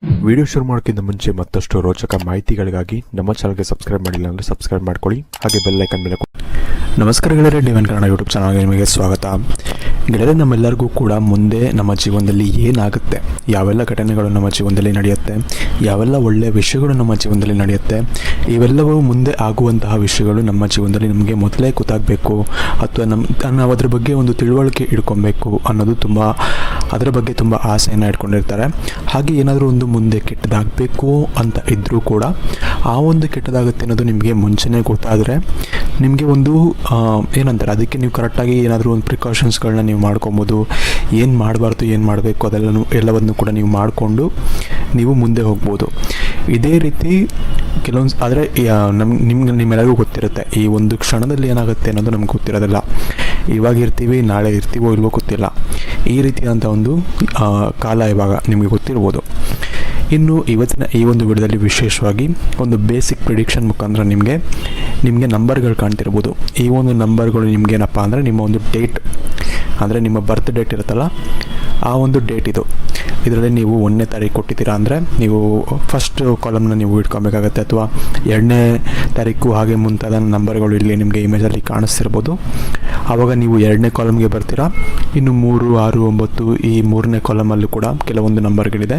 Video ಶುರು ಮಾಡೋಕ್ಕಿಂತ ಮುಂಚೆ ಮತ್ತಷ್ಟು ರೋಚಕ ಮಾಹಿತಿಗಳಿಗಾಗಿ ನಮ್ಮ ಚಾನಲ್ಗೆ ಸಬ್ಸ್ಕ್ರೈಬ್ ಮಾಡಿಲ್ಲ ಅಂದರೆ ಸಬ್ಸ್ಕ್ರೈಬ್ ಮಾಡ್ಕೊಳ್ಳಿ, ಹಾಗೆ ಬೆಲ್ ಐಕನ್ ಮೇಲೆ ನಮಸ್ಕಾರ ಗೆಳೆಯರೆ, ಡಿವೈನ್ ಕನ್ನಡ ಯೂಟ್ಯೂಬ್ ಚಾನಲ್ಗೆ ನಿಮಗೆ ಸ್ವಾಗತ. ಗೆಳೆಯರೆ, ನಮ್ಮೆಲ್ಲರಿಗೂ ಕೂಡ ಮುಂದೆ ನಮ್ಮ ಜೀವನದಲ್ಲಿ ಏನಾಗುತ್ತೆ, ಯಾವೆಲ್ಲ ಘಟನೆಗಳು ನಮ್ಮ ಜೀವನದಲ್ಲಿ ನಡೆಯುತ್ತೆ, ಯಾವೆಲ್ಲ ಒಳ್ಳೆಯ ವಿಷಯಗಳು ನಮ್ಮ ಜೀವನದಲ್ಲಿ ನಡೆಯುತ್ತೆ, ಇವೆಲ್ಲವೂ ಮುಂದೆ ಆಗುವಂತಹ ವಿಷಯಗಳು ನಮ್ಮ ಜೀವನದಲ್ಲಿ ನಮಗೆ ಮೊದಲೇ ಗೊತ್ತಾಗಬೇಕು ಅಥವಾ ನಾವು ಅದ್ರ ಬಗ್ಗೆ ಒಂದು ತಿಳುವಳಿಕೆ ಇಟ್ಕೊಬೇಕು ಅನ್ನೋದು ಅದರ ಬಗ್ಗೆ ತುಂಬ ಆಸೆಯನ್ನು ಇಟ್ಕೊಂಡಿರ್ತಾರೆ. ಹಾಗೆ ಏನಾದರೂ ಒಂದು ಮುಂದೆ ಕೆಟ್ಟದಾಗಬೇಕು ಅಂತ ಇದ್ದರೂ ಕೂಡ ಆ ಒಂದು ಕೆಟ್ಟದಾಗುತ್ತೆ ಅನ್ನೋದು ನಿಮಗೆ ಮುಂಚೆನೇ ಗೊತ್ತಾದರೆ ನಿಮಗೆ ಒಂದು ಏನಂತಾರೆ, ಅದಕ್ಕೆ ನೀವು ಕರೆಕ್ಟಾಗಿ ಏನಾದರೂ ಒಂದು ಪ್ರಿಕಾಷನ್ಸ್ಗಳನ್ನ ನೀವು ಮಾಡ್ಕೊಬೋದು. ಏನು ಮಾಡಬಾರ್ದು, ಏನು ಮಾಡಬೇಕು ಎಲ್ಲವನ್ನು ಕೂಡ ನೀವು ಮಾಡಿಕೊಂಡು ನೀವು ಮುಂದೆ ಹೋಗ್ಬೋದು. ಇದೇ ರೀತಿ ಕೆಲವೊಂದು ಆದರೆ ನಿಮ್ಮೆಲ್ಲರಿಗೂ ಗೊತ್ತಿರುತ್ತೆ, ಈ ಒಂದು ಕ್ಷಣದಲ್ಲಿ ಏನಾಗುತ್ತೆ ಅನ್ನೋದು ನಮ್ಗೆ ಗೊತ್ತಿರೋದಿಲ್ಲ. ಇವಾಗ ಇರ್ತೀವಿ, ನಾಳೆ ಇರ್ತೀವೋ ಇಲ್ವೋ ಗೊತ್ತಿಲ್ಲ. ಈ ರೀತಿಯಾದಂಥ ಒಂದು ಕಾಲ ಇವಾಗ ನಿಮಗೆ ಗೊತ್ತಿರ್ಬೋದು. ಇನ್ನು ಇವತ್ತಿನ ಈ ಒಂದು ವಿಡಿಯೋದಲ್ಲಿ ವಿಶೇಷವಾಗಿ ಒಂದು ಬೇಸಿಕ್ ಪ್ರಿಡಿಕ್ಷನ್ ಮುಖಾಂತರ ನಿಮಗೆ ನಂಬರ್ಗಳು ಕಾಣ್ತಿರ್ಬೋದು. ಈ ಒಂದು ನಂಬರ್ಗಳು ನಿಮಗೇನಪ್ಪ ಅಂದರೆ ನಿಮ್ಮ ಒಂದು ಡೇಟ್, ಅಂದರೆ ನಿಮ್ಮ ಬರ್ತ್ ಡೇಟ್ ಇರುತ್ತಲ್ಲ, ಆ ಒಂದು ಡೇಟ್ ಇದರಲ್ಲಿ ನೀವು 1ನೇ ತಾರೀಕು ಕೊಟ್ಟಿದ್ದೀರಾ ಅಂದರೆ ನೀವು ಫಸ್ಟ್ ಕಾಲಮ್ನ ನೀವು ಇಟ್ಕೊಬೇಕಾಗತ್ತೆ, ಅಥವಾ 2ನೇ ತಾರೀಕು ಹಾಗೆ ಮುಂತಾದ ನಂಬರ್ಗಳು ಇಲ್ಲಿ ನಿಮಗೆ ಇಮೇಜಲ್ಲಿ ಕಾಣಿಸ್ತಿರ್ಬೋದು. ಆವಾಗ ನೀವು 2ನೇ ಕಾಲಮ್ಗೆ ಬರ್ತೀರಾ. ಇನ್ನು 3, 6, 9 ಈ 3ನೇ ಕಾಲಮಲ್ಲೂ ಕೂಡ ಕೆಲವೊಂದು ನಂಬರ್ಗಳಿದೆ.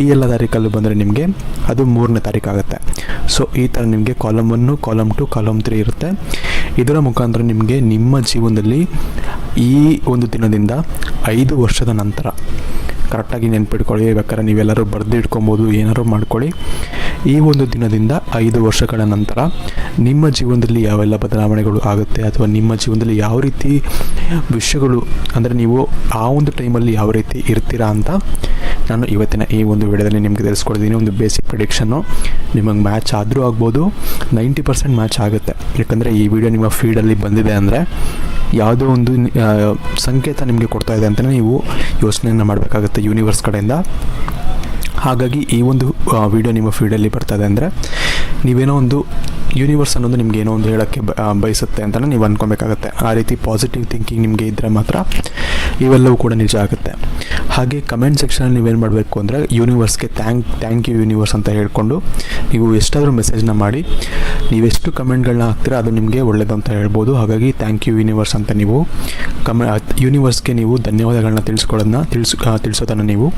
ಈ ಎಲ್ಲ ತಾರೀಕಲ್ಲೂ ಬಂದರೆ ನಿಮಗೆ ಅದು 3ನೇ ತಾರೀಕು ಆಗುತ್ತೆ. ಸೊ ಈ ಥರ ನಿಮಗೆ ಕಾಲಮ್ 1, ಕಾಲಮ್ 2, ಕಾಲಮ್ 3 ಇರುತ್ತೆ. ಇದರ ಮುಖಾಂತರ ನಿಮಗೆ ನಿಮ್ಮ ಜೀವನದಲ್ಲಿ ಈ ಒಂದು ದಿನದಿಂದ 5 ವರ್ಷದ ನಂತರ ಕರೆಕ್ಟಾಗಿ ನೆನ್ಪಿಟ್ಕೊಳ್ಳಿ. ಬೇಕಾದ್ರೆ ನೀವೆಲ್ಲರೂ ಬರೆದು ಇಟ್ಕೊಬೋದು, ಏನಾದ್ರು ಮಾಡ್ಕೊಳ್ಳಿ. ಈ ಒಂದು ದಿನದಿಂದ 5 ವರ್ಷಗಳ ನಂತರ ನಿಮ್ಮ ಜೀವನದಲ್ಲಿ ಯಾವೆಲ್ಲ ಬದಲಾವಣೆಗಳು ಆಗುತ್ತೆ, ಅಥವಾ ನಿಮ್ಮ ಜೀವನದಲ್ಲಿ ಯಾವ ರೀತಿ ವಿಷಯಗಳು, ಅಂದರೆ ನೀವು ಆ ಒಂದು ಟೈಮಲ್ಲಿ ಯಾವ ರೀತಿ ಇರ್ತೀರಾ ಅಂತ ನಾನು ಇವತ್ತಿನ ಈ ಒಂದು ವಿಡಿಯೋದಲ್ಲಿ ನಿಮಗೆ ತಿಳಿಸ್ಕೊಡ್ತೀನಿ. ಒಂದು ಬೇಸಿಕ್ ಪ್ರಿಡಿಕ್ಷನ್ನು ನಿಮಗೆ ಮ್ಯಾಚ್ ಆದರೂ ಆಗ್ಬೋದು, 90% ಮ್ಯಾಚ್ ಆಗುತ್ತೆ. ಯಾಕಂದರೆ ಈ ವಿಡಿಯೋ ನಿಮ್ಮ ಫೀಡಲ್ಲಿ ಬಂದಿದೆ ಅಂದರೆ ಯಾವುದೋ ಒಂದು ಸಂಕೇತ ನಿಮಗೆ ಕೊಡ್ತಾ ಇದೆ ಅಂತಲೇ ನೀವು ಯೋಚನೆಯನ್ನು ಮಾಡಬೇಕಾಗುತ್ತೆ ಯೂನಿವರ್ಸ್ ಕಡೆಯಿಂದ. ಹಾಗಾಗಿ ಈ ಒಂದು ವಿಡಿಯೋ ನಿಮ್ಮ ಫೀಡಲ್ಲಿ ಬರ್ತದೆ ಅಂದರೆ ನೀವೇನೋ ಒಂದು ಯೂನಿವರ್ಸ್ ಅನ್ನೋದು ನಿಮ್ಗೆ ಏನೋ ಒಂದು ಹೇಳೋಕ್ಕೆ ಬಯಸುತ್ತೆ ಅಂತಲೇ ನೀವು ಅಂದ್ಕೊಬೇಕಾಗತ್ತೆ. ಆ ರೀತಿ ಪಾಸಿಟಿವ್ ಥಿಂಕಿಂಗ್ ನಿಮಗೆ ಇದ್ದರೆ ಮಾತ್ರ ಇವೆಲ್ಲವೂ ಕೂಡ ನಿಜ ಆಗುತ್ತೆ. ಹಾಗೆ ಕಮೆಂಟ್ ಸೆಕ್ಷನಲ್ಲಿ ನೀವೇನು ಮಾಡಬೇಕು ಅಂದರೆ ಯೂನಿವರ್ಸ್ಗೆ ಥ್ಯಾಂಕ್ ಯು ಯೂನಿವರ್ಸ್ ಅಂತ ಹೇಳ್ಕೊಂಡು ನೀವು ಎಷ್ಟಾದರೂ ಮೆಸೇಜ್ನ ಮಾಡಿ, ನೀವೆಷ್ಟು ಕಮೆಂಟ್ಗಳನ್ನ ಹಾಕ್ತೀರಾ ಅದು ನಿಮಗೆ ಒಳ್ಳೆಯದು ಅಂತ ಹೇಳ್ಬೋದು. ಹಾಗಾಗಿ ಥ್ಯಾಂಕ್ ಯು ಯೂನಿವರ್ಸ್ ಅಂತ ನೀವು ಯೂನಿವರ್ಸ್ಗೆ ನೀವು ಧನ್ಯವಾದಗಳನ್ನ ತಿಳಿಸೋದನ್ನು ನೀವು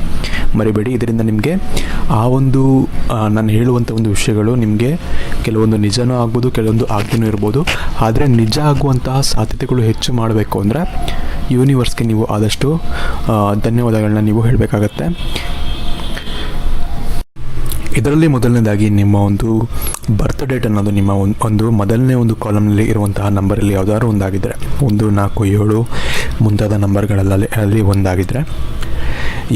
ಮರಿಬೇಡಿ. ಇದರಿಂದ ನಿಮಗೆ ಆ ಒಂದು ನಾನು ಹೇಳುವಂಥ ಒಂದು ವಿಷಯಗಳು ನಿಮಗೆ ಕೆಲವೊಂದು ನಿಜನೂ ಆಗ್ಬೋದು, ಕೆಲವೊಂದು ಆಗದೇನೂ ಇರ್ಬೋದು. ಆದರೆ ನಿಜ ಆಗುವಂತಹ ಸಾಧ್ಯತೆಗಳು ಹೆಚ್ಚು ಮಾಡಬೇಕು ಅಂದರೆ ಯೂನಿವರ್ಸ್ಗೆ ನೀವು ಆದಷ್ಟು ಧನ್ಯವಾದಗಳನ್ನ ನೀವು ಹೇಳಬೇಕಾಗತ್ತೆ. ಇದರಲ್ಲಿ ಮೊದಲನೇದಾಗಿ ನಿಮ್ಮ ಒಂದು ಬರ್ತ್ ಡೇಟ್ ಅನ್ನೋದು ನಿಮ್ಮ ಒಂದು ಮೊದಲನೇ ಒಂದು ಕಾಲಮ್ನಲ್ಲಿ ಇರುವಂತಹ ನಂಬರಲ್ಲಿ ಯಾವುದಾದ್ರು ಒಂದಾಗಿದ್ದರೆ, 1, 4, 7 ಮುಂತಾದ ನಂಬರ್ಗಳಲ್ಲಿ ಒಂದಾಗಿದ್ದರೆ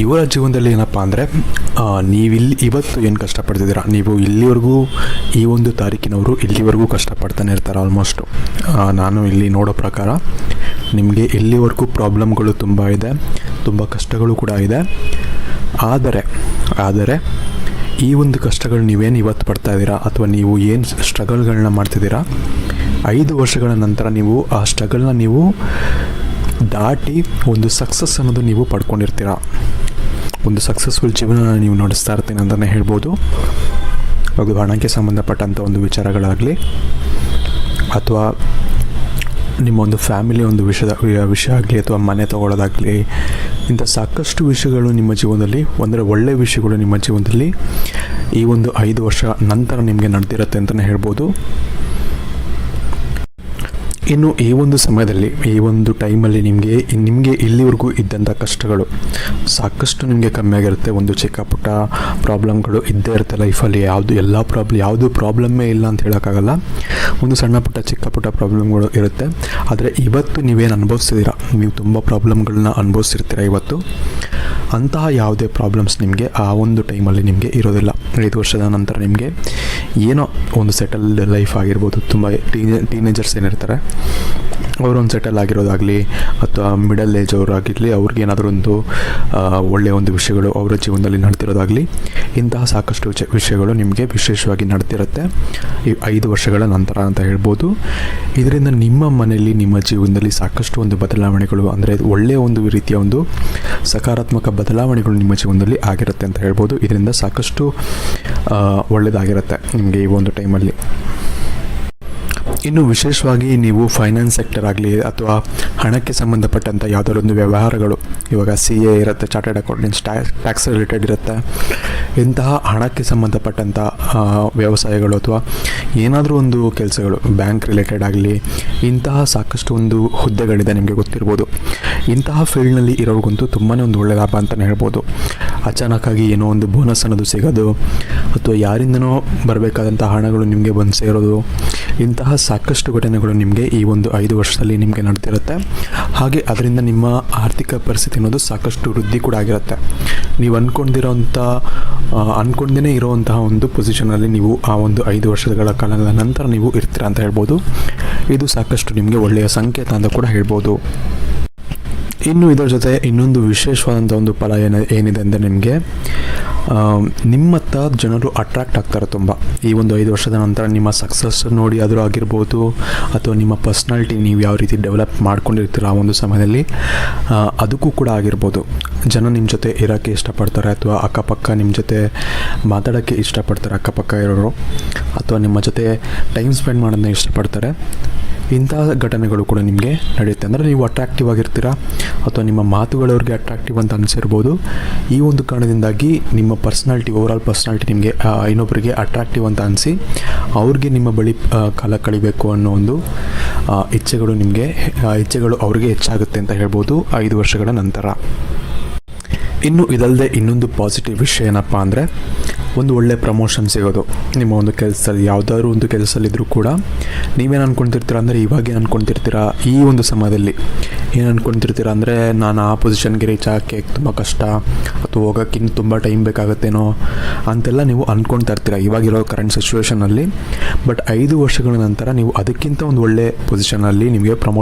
ಇವರ ಜೀವನದಲ್ಲಿ ಏನಪ್ಪ ಅಂದರೆ ಇವತ್ತು ಏನು ಕಷ್ಟಪಡ್ತಿದ್ದೀರಾ, ನೀವು ಇಲ್ಲಿವರೆಗೂ ಈ ಒಂದು ತಾರೀಕಿನವರು ಇಲ್ಲಿವರೆಗೂ ಕಷ್ಟಪಡ್ತಾನೆ ಇರ್ತಾರೆ ಆಲ್ಮೋಸ್ಟು. ನಾನು ಇಲ್ಲಿ ನೋಡೋ ಪ್ರಕಾರ ನಿಮಗೆ ಇಲ್ಲಿವರೆಗೂ ಪ್ರಾಬ್ಲಮ್ಗಳು ತುಂಬ ಇದೆ, ತುಂಬ ಕಷ್ಟಗಳು ಕೂಡ ಇದೆ. ಆದರೆ ಈ ಒಂದು ಕಷ್ಟಗಳು ನೀವೇನು ಇವತ್ತು ಪಡ್ತಾ ಇದ್ದೀರಾ, ಅಥವಾ ನೀವು ಏನು ಸ್ಟ್ರಗಲ್ಗಳನ್ನ ಮಾಡ್ತಿದ್ದೀರಾ, 5 ವರ್ಷಗಳ ನಂತರ ನೀವು ಆ ಸ್ಟ್ರಗಲ್ನ ನೀವು ದಾಟಿ ಒಂದು ಸಕ್ಸಸ್ ಅನ್ನೋದು ನೀವು ಪಡ್ಕೊಂಡಿರ್ತೀರ. ಒಂದು ಸಕ್ಸಸ್ಫುಲ್ ಜೀವನ ನೀವು ನಡೆಸ್ತಾ ಇರ್ತೀನಿ ಅಂತಲೇ ಹೇಳ್ಬೋದು. ಅದು ಹಣಕ್ಕೆ ಸಂಬಂಧಪಟ್ಟಂಥ ಒಂದು ವಿಚಾರಗಳಾಗಲಿ, ಅಥವಾ ನಿಮ್ಮ ಒಂದು ಫ್ಯಾಮಿಲಿ ಒಂದು ವಿಷಯ ಆಗಲಿ, ಅಥವಾ ಮನೆ ತೊಗೊಳ್ಳೋದಾಗಲಿ, ಇಂಥ ಸಾಕಷ್ಟು ವಿಷಯಗಳು ನಿಮ್ಮ ಜೀವನದಲ್ಲಿ, ಅಂದರೆ ಒಳ್ಳೆಯ ವಿಷಯಗಳು ನಿಮ್ಮ ಜೀವನದಲ್ಲಿ ಈ ಒಂದು 5 ವರ್ಷ ನಂತರ ನಿಮಗೆ ನಡೆದಿರುತ್ತೆ ಅಂತಲೇ ಹೇಳ್ಬೋದು. ಇನ್ನು ಈ ಒಂದು ಸಮಯದಲ್ಲಿ, ಈ ಒಂದು ಟೈಮಲ್ಲಿ ನಿಮಗೆ ಇಲ್ಲಿವರೆಗೂ ಇದ್ದಂಥ ಕಷ್ಟಗಳು ಸಾಕಷ್ಟು ನಿಮಗೆ ಕಮ್ಮಿ ಆಗಿರುತ್ತೆ. ಒಂದು ಚಿಕ್ಕ ಪುಟ್ಟ ಪ್ರಾಬ್ಲಮ್ಗಳು ಇದ್ದೇ ಇರುತ್ತೆ ಲೈಫಲ್ಲಿ. ಯಾವುದು ಪ್ರಾಬ್ಲಮ್ಮೇ ಇಲ್ಲ ಅಂತ ಹೇಳೋಕ್ಕಾಗಲ್ಲ. ಒಂದು ಸಣ್ಣ ಪುಟ್ಟ ಚಿಕ್ಕ ಪುಟ್ಟ ಪ್ರಾಬ್ಲಮ್ಗಳು ಇರುತ್ತೆ. ಆದರೆ ಇವತ್ತು ನೀವೇನು ಅನುಭವಿಸ್ತಿದ್ದೀರಾ, ನೀವು ತುಂಬ ಪ್ರಾಬ್ಲಮ್ಗಳನ್ನ ಅನುಭವಿಸಿರ್ತೀರ ಇವತ್ತು. ಅಂತಹ ಯಾವುದೇ ಪ್ರಾಬ್ಲಮ್ಸ್ ನಿಮಗೆ ಆ ಒಂದು ಟೈಮಲ್ಲಿ ನಿಮಗೆ ಇರೋದಿಲ್ಲ. 5 ವರ್ಷದ ನಂತರ ನಿಮಗೆ ಏನೋ ಒಂದು ಸೆಟಲ್ಡ್ ಲೈಫ್ ಆಗಿರ್ಬೋದು. ತುಂಬ ಟೀನೇಜರ್ಸ್ ಏನಿರ್ತಾರೆ ಅವರೊಂದು ಸೆಟಲ್ ಆಗಿರೋದಾಗಲಿ, ಅಥವಾ ಮಿಡಲ್ ಏಜ್ ಅವರಾಗಿರಲಿ, ಅವ್ರಿಗೇನಾದರೂ ಒಂದು ಒಳ್ಳೆಯ ಒಂದು ವಿಷಯಗಳು ಅವರ ಜೀವನದಲ್ಲಿ ನಡೆದಿರೋದಾಗಲಿ, ಇಂತಹ ಸಾಕಷ್ಟು ವಿಷಯಗಳು ನಿಮಗೆ ವಿಶೇಷವಾಗಿ ನಡೆದಿರುತ್ತೆ ಈ 5 ವರ್ಷಗಳ ನಂತರ ಅಂತ ಹೇಳ್ಬೋದು. ಇದರಿಂದ ನಿಮ್ಮ ಮನೆಯಲ್ಲಿ, ನಿಮ್ಮ ಜೀವನದಲ್ಲಿ ಸಾಕಷ್ಟು ಒಂದು ಬದಲಾವಣೆಗಳು, ಅಂದರೆ ಒಳ್ಳೆಯ ಒಂದು ರೀತಿಯ ಒಂದು ಸಕಾರಾತ್ಮಕ ಬದಲಾವಣೆಗಳು ನಿಮ್ಮ ಜೀವನದಲ್ಲಿ ಆಗಿರುತ್ತೆ ಅಂತ ಹೇಳ್ಬೋದು. ಇದರಿಂದ ಸಾಕಷ್ಟು ಒಳ್ಳೆಯದಾಗಿರುತ್ತೆ ನಿಮಗೆ ಈ ಒಂದು ಟೈಮಲ್ಲಿ. ಇನ್ನು ವಿಶೇಷವಾಗಿ ನೀವು ಫೈನಾನ್ಸ್ ಸೆಕ್ಟರ್ ಆಗಲಿ ಅಥವಾ ಹಣಕ್ಕೆ ಸಂಬಂಧಪಟ್ಟಂಥ ಯಾವುದಾದ್ರು ಒಂದು ವ್ಯವಹಾರಗಳು, ಇವಾಗ CA ಇರುತ್ತೆ, ಚಾರ್ಟರ್ಡ್ ಅಕೌಂಟೆಂಟ್ಸ್, ಟ್ಯಾಕ್ಸ್ ರಿಲೇಟೆಡ್ ಇರುತ್ತೆ, ಇಂತಹ ಹಣಕ್ಕೆ ಸಂಬಂಧಪಟ್ಟಂಥ ವ್ಯವಸಾಯಗಳು ಅಥವಾ ಏನಾದರೂ ಒಂದು ಕೆಲಸಗಳು, ಬ್ಯಾಂಕ್ ರಿಲೇಟೆಡ್ ಆಗಲಿ, ಇಂತಹ ಸಾಕಷ್ಟು ಒಂದು ಹುದ್ದೆಗಳಿದೆ, ನಿಮಗೆ ಗೊತ್ತಿರ್ಬೋದು. ಇಂತಹ ಫೀಲ್ಡ್ನಲ್ಲಿ ಇರೋರಿಗಂತೂ ತುಂಬಾ ಒಂದು ಒಳ್ಳೆಯ ಲಾಭ ಅಂತಲೇ ಹೇಳ್ಬೋದು. ಅಚಾನಕ್ಕಾಗಿ ಏನೋ ಒಂದು ಬೋನಸ್ ಅನ್ನೋದು ಸಿಗೋದು ಅಥವಾ ಯಾರಿಂದನೋ ಬರಬೇಕಾದಂಥ ಹಣಗಳು ನಿಮಗೆ ಬಂದು ಸೇರೋದು, ಇಂತಹ ಸಾಕಷ್ಟು ಘಟನೆಗಳು ನಿಮಗೆ ಈ ಒಂದು 5 ವರ್ಷದಲ್ಲಿ ನಿಮಗೆ ನಡೆದಿರುತ್ತೆ. ಹಾಗೆ ಅದರಿಂದ ನಿಮ್ಮ ಆರ್ಥಿಕ ಪರಿಸ್ಥಿತಿ ಅನ್ನೋದು ಸಾಕಷ್ಟು ವೃದ್ಧಿ ಕೂಡ ಆಗಿರುತ್ತೆ. ನೀವು ಅಂದ್ಕೊಂಡೇ ಇರೋವಂತಹ ಒಂದು ಪೊಸಿಷನಲ್ಲಿ ನೀವು ಆ ಒಂದು 5 ವರ್ಷಗಳ ಕಾಲದ ನಂತರ ನೀವು ಇರ್ತೀರ ಅಂತ ಹೇಳ್ಬೋದು. ಇದು ಸಾಕಷ್ಟು ನಿಮಗೆ ಒಳ್ಳೆಯ ಸಂಕೇತ ಅಂತ ಕೂಡ ಹೇಳ್ಬೋದು. ಇನ್ನು ಇದರ ಜೊತೆ ಇನ್ನೊಂದು ವಿಶೇಷವಾದಂಥ ಒಂದು ಫಲ ಏನಿದೆ ಅಂದರೆ ನಿಮಗೆ ನಿಮ್ಮತ್ತ ಜನರು ಅಟ್ರಾಕ್ಟ್ ಆಗ್ತಾರೆ ತುಂಬ. ಈ ಒಂದು 5 ವರ್ಷದ ನಂತರ ನಿಮ್ಮ ಸಕ್ಸಸ್ ನೋಡಿ ಆದರೂ ಆಗಿರ್ಬೋದು, ಅಥವಾ ನಿಮ್ಮ ಪರ್ಸ್ನಾಲಿಟಿ ನೀವು ಯಾವ ರೀತಿ ಡೆವಲಪ್ ಮಾಡ್ಕೊಂಡಿರ್ತೀರ ಆ ಒಂದು ಸಮಯದಲ್ಲಿ, ಅದಕ್ಕೂ ಕೂಡ ಆಗಿರ್ಬೋದು. ಜನ ನಿಮ್ಮ ಜೊತೆ ಇರೋಕ್ಕೆ ಇಷ್ಟಪಡ್ತಾರೆ, ಅಥವಾ ಅಕ್ಕಪಕ್ಕ ನಿಮ್ಮ ಜೊತೆ ಮಾತಾಡೋಕ್ಕೆ ಇಷ್ಟಪಡ್ತಾರೆ ಅಕ್ಕಪಕ್ಕ ಇರೋರು, ಅಥವಾ ನಿಮ್ಮ ಜೊತೆ ಟೈಮ್ ಸ್ಪೆಂಡ್ ಮಾಡೋದನ್ನ ಇಷ್ಟಪಡ್ತಾರೆ. ಇಂತಹ ಘಟನೆಗಳು ಕೂಡ ನಿಮಗೆ ನಡೆಯುತ್ತೆ. ಅಂದರೆ ನೀವು ಅಟ್ರಾಕ್ಟಿವ್ ಆಗಿರ್ತೀರಾ, ಅಥವಾ ನಿಮ್ಮ ಮಾತುಗಳವ್ರಿಗೆ ಅಟ್ರಾಕ್ಟಿವ್ ಅಂತ ಅನಿಸಿರ್ಬೋದು. ಈ ಒಂದು ಕಾರಣದಿಂದಾಗಿ ನಿಮ್ಮ ಪರ್ಸ್ನಾಲಿಟಿ, ಓವರಾಲ್ ಪರ್ಸ್ನಾಲಿಟಿ ನಿಮಗೆ ಇನ್ನೊಬ್ಬರಿಗೆ ಅಟ್ರಾಕ್ಟಿವ್ ಅಂತ ಅನಿಸಿ ಅವ್ರಿಗೆ ನಿಮ್ಮ ಬಳಿ ಕಾಲ ಕಳಿಬೇಕು ಅನ್ನೋ ಒಂದು ಇಚ್ಛೆಗಳು ಅವ್ರಿಗೆ ಹೆಚ್ಚಾಗುತ್ತೆ ಅಂತ ಹೇಳ್ಬೋದು 5 ವರ್ಷಗಳ ನಂತರ. ಇನ್ನು ಇದಲ್ಲದೆ ಇನ್ನೊಂದು ಪಾಸಿಟಿವ್ ವಿಷಯ ಏನಪ್ಪ ಅಂದರೆ, ಒಂದು ಒಳ್ಳೆ ಪ್ರಮೋಷನ್ ಸಿಗೋದು ನಿಮ್ಮ ಒಂದು ಕೆಲಸದಲ್ಲಿ. ಯಾವುದಾದ್ರೂ ಒಂದು ಕೆಲಸದಲ್ಲಿದ್ದರೂ ಕೂಡ ನೀವೇನು ಅಂದ್ಕೊಳ್ತಿರ್ತೀರ ಅಂದರೆ, ಇವಾಗೇನು ಅಂದ್ಕೊಳ್ತಿರ್ತೀರ, ಈ ಒಂದು ಸಮಯದಲ್ಲಿ ಏನು ಅಂದ್ಕೊಳ್ತಿರ್ತೀರ ಅಂದರೆ, ನಾನು ಆ ಪೊಸಿಷನ್ಗೆ ರೀಚ್ ಆಗೋಕ್ಕೆ ತುಂಬ ಕಷ್ಟ, ಅಥವಾ ಹೋಗೋಕ್ಕೆ ಇನ್ನು ತುಂಬ ಟೈಮ್ ಬೇಕಾಗುತ್ತೇನೋ ಅಂತೆಲ್ಲ ನೀವು ಅಂದ್ಕೊಳ್ತಾ ಇರ್ತೀರ ಇವಾಗಿರೋ ಕರೆಂಟ್ ಸಿಚುವೇಷನಲ್ಲಿ. ಬಟ್ 5 ವರ್ಷಗಳ ನಂತರ ನೀವು ಅದಕ್ಕಿಂತ ಒಂದು ಒಳ್ಳೆ ಪೊಸಿಷನಲ್ಲಿ ನಿಮಗೆ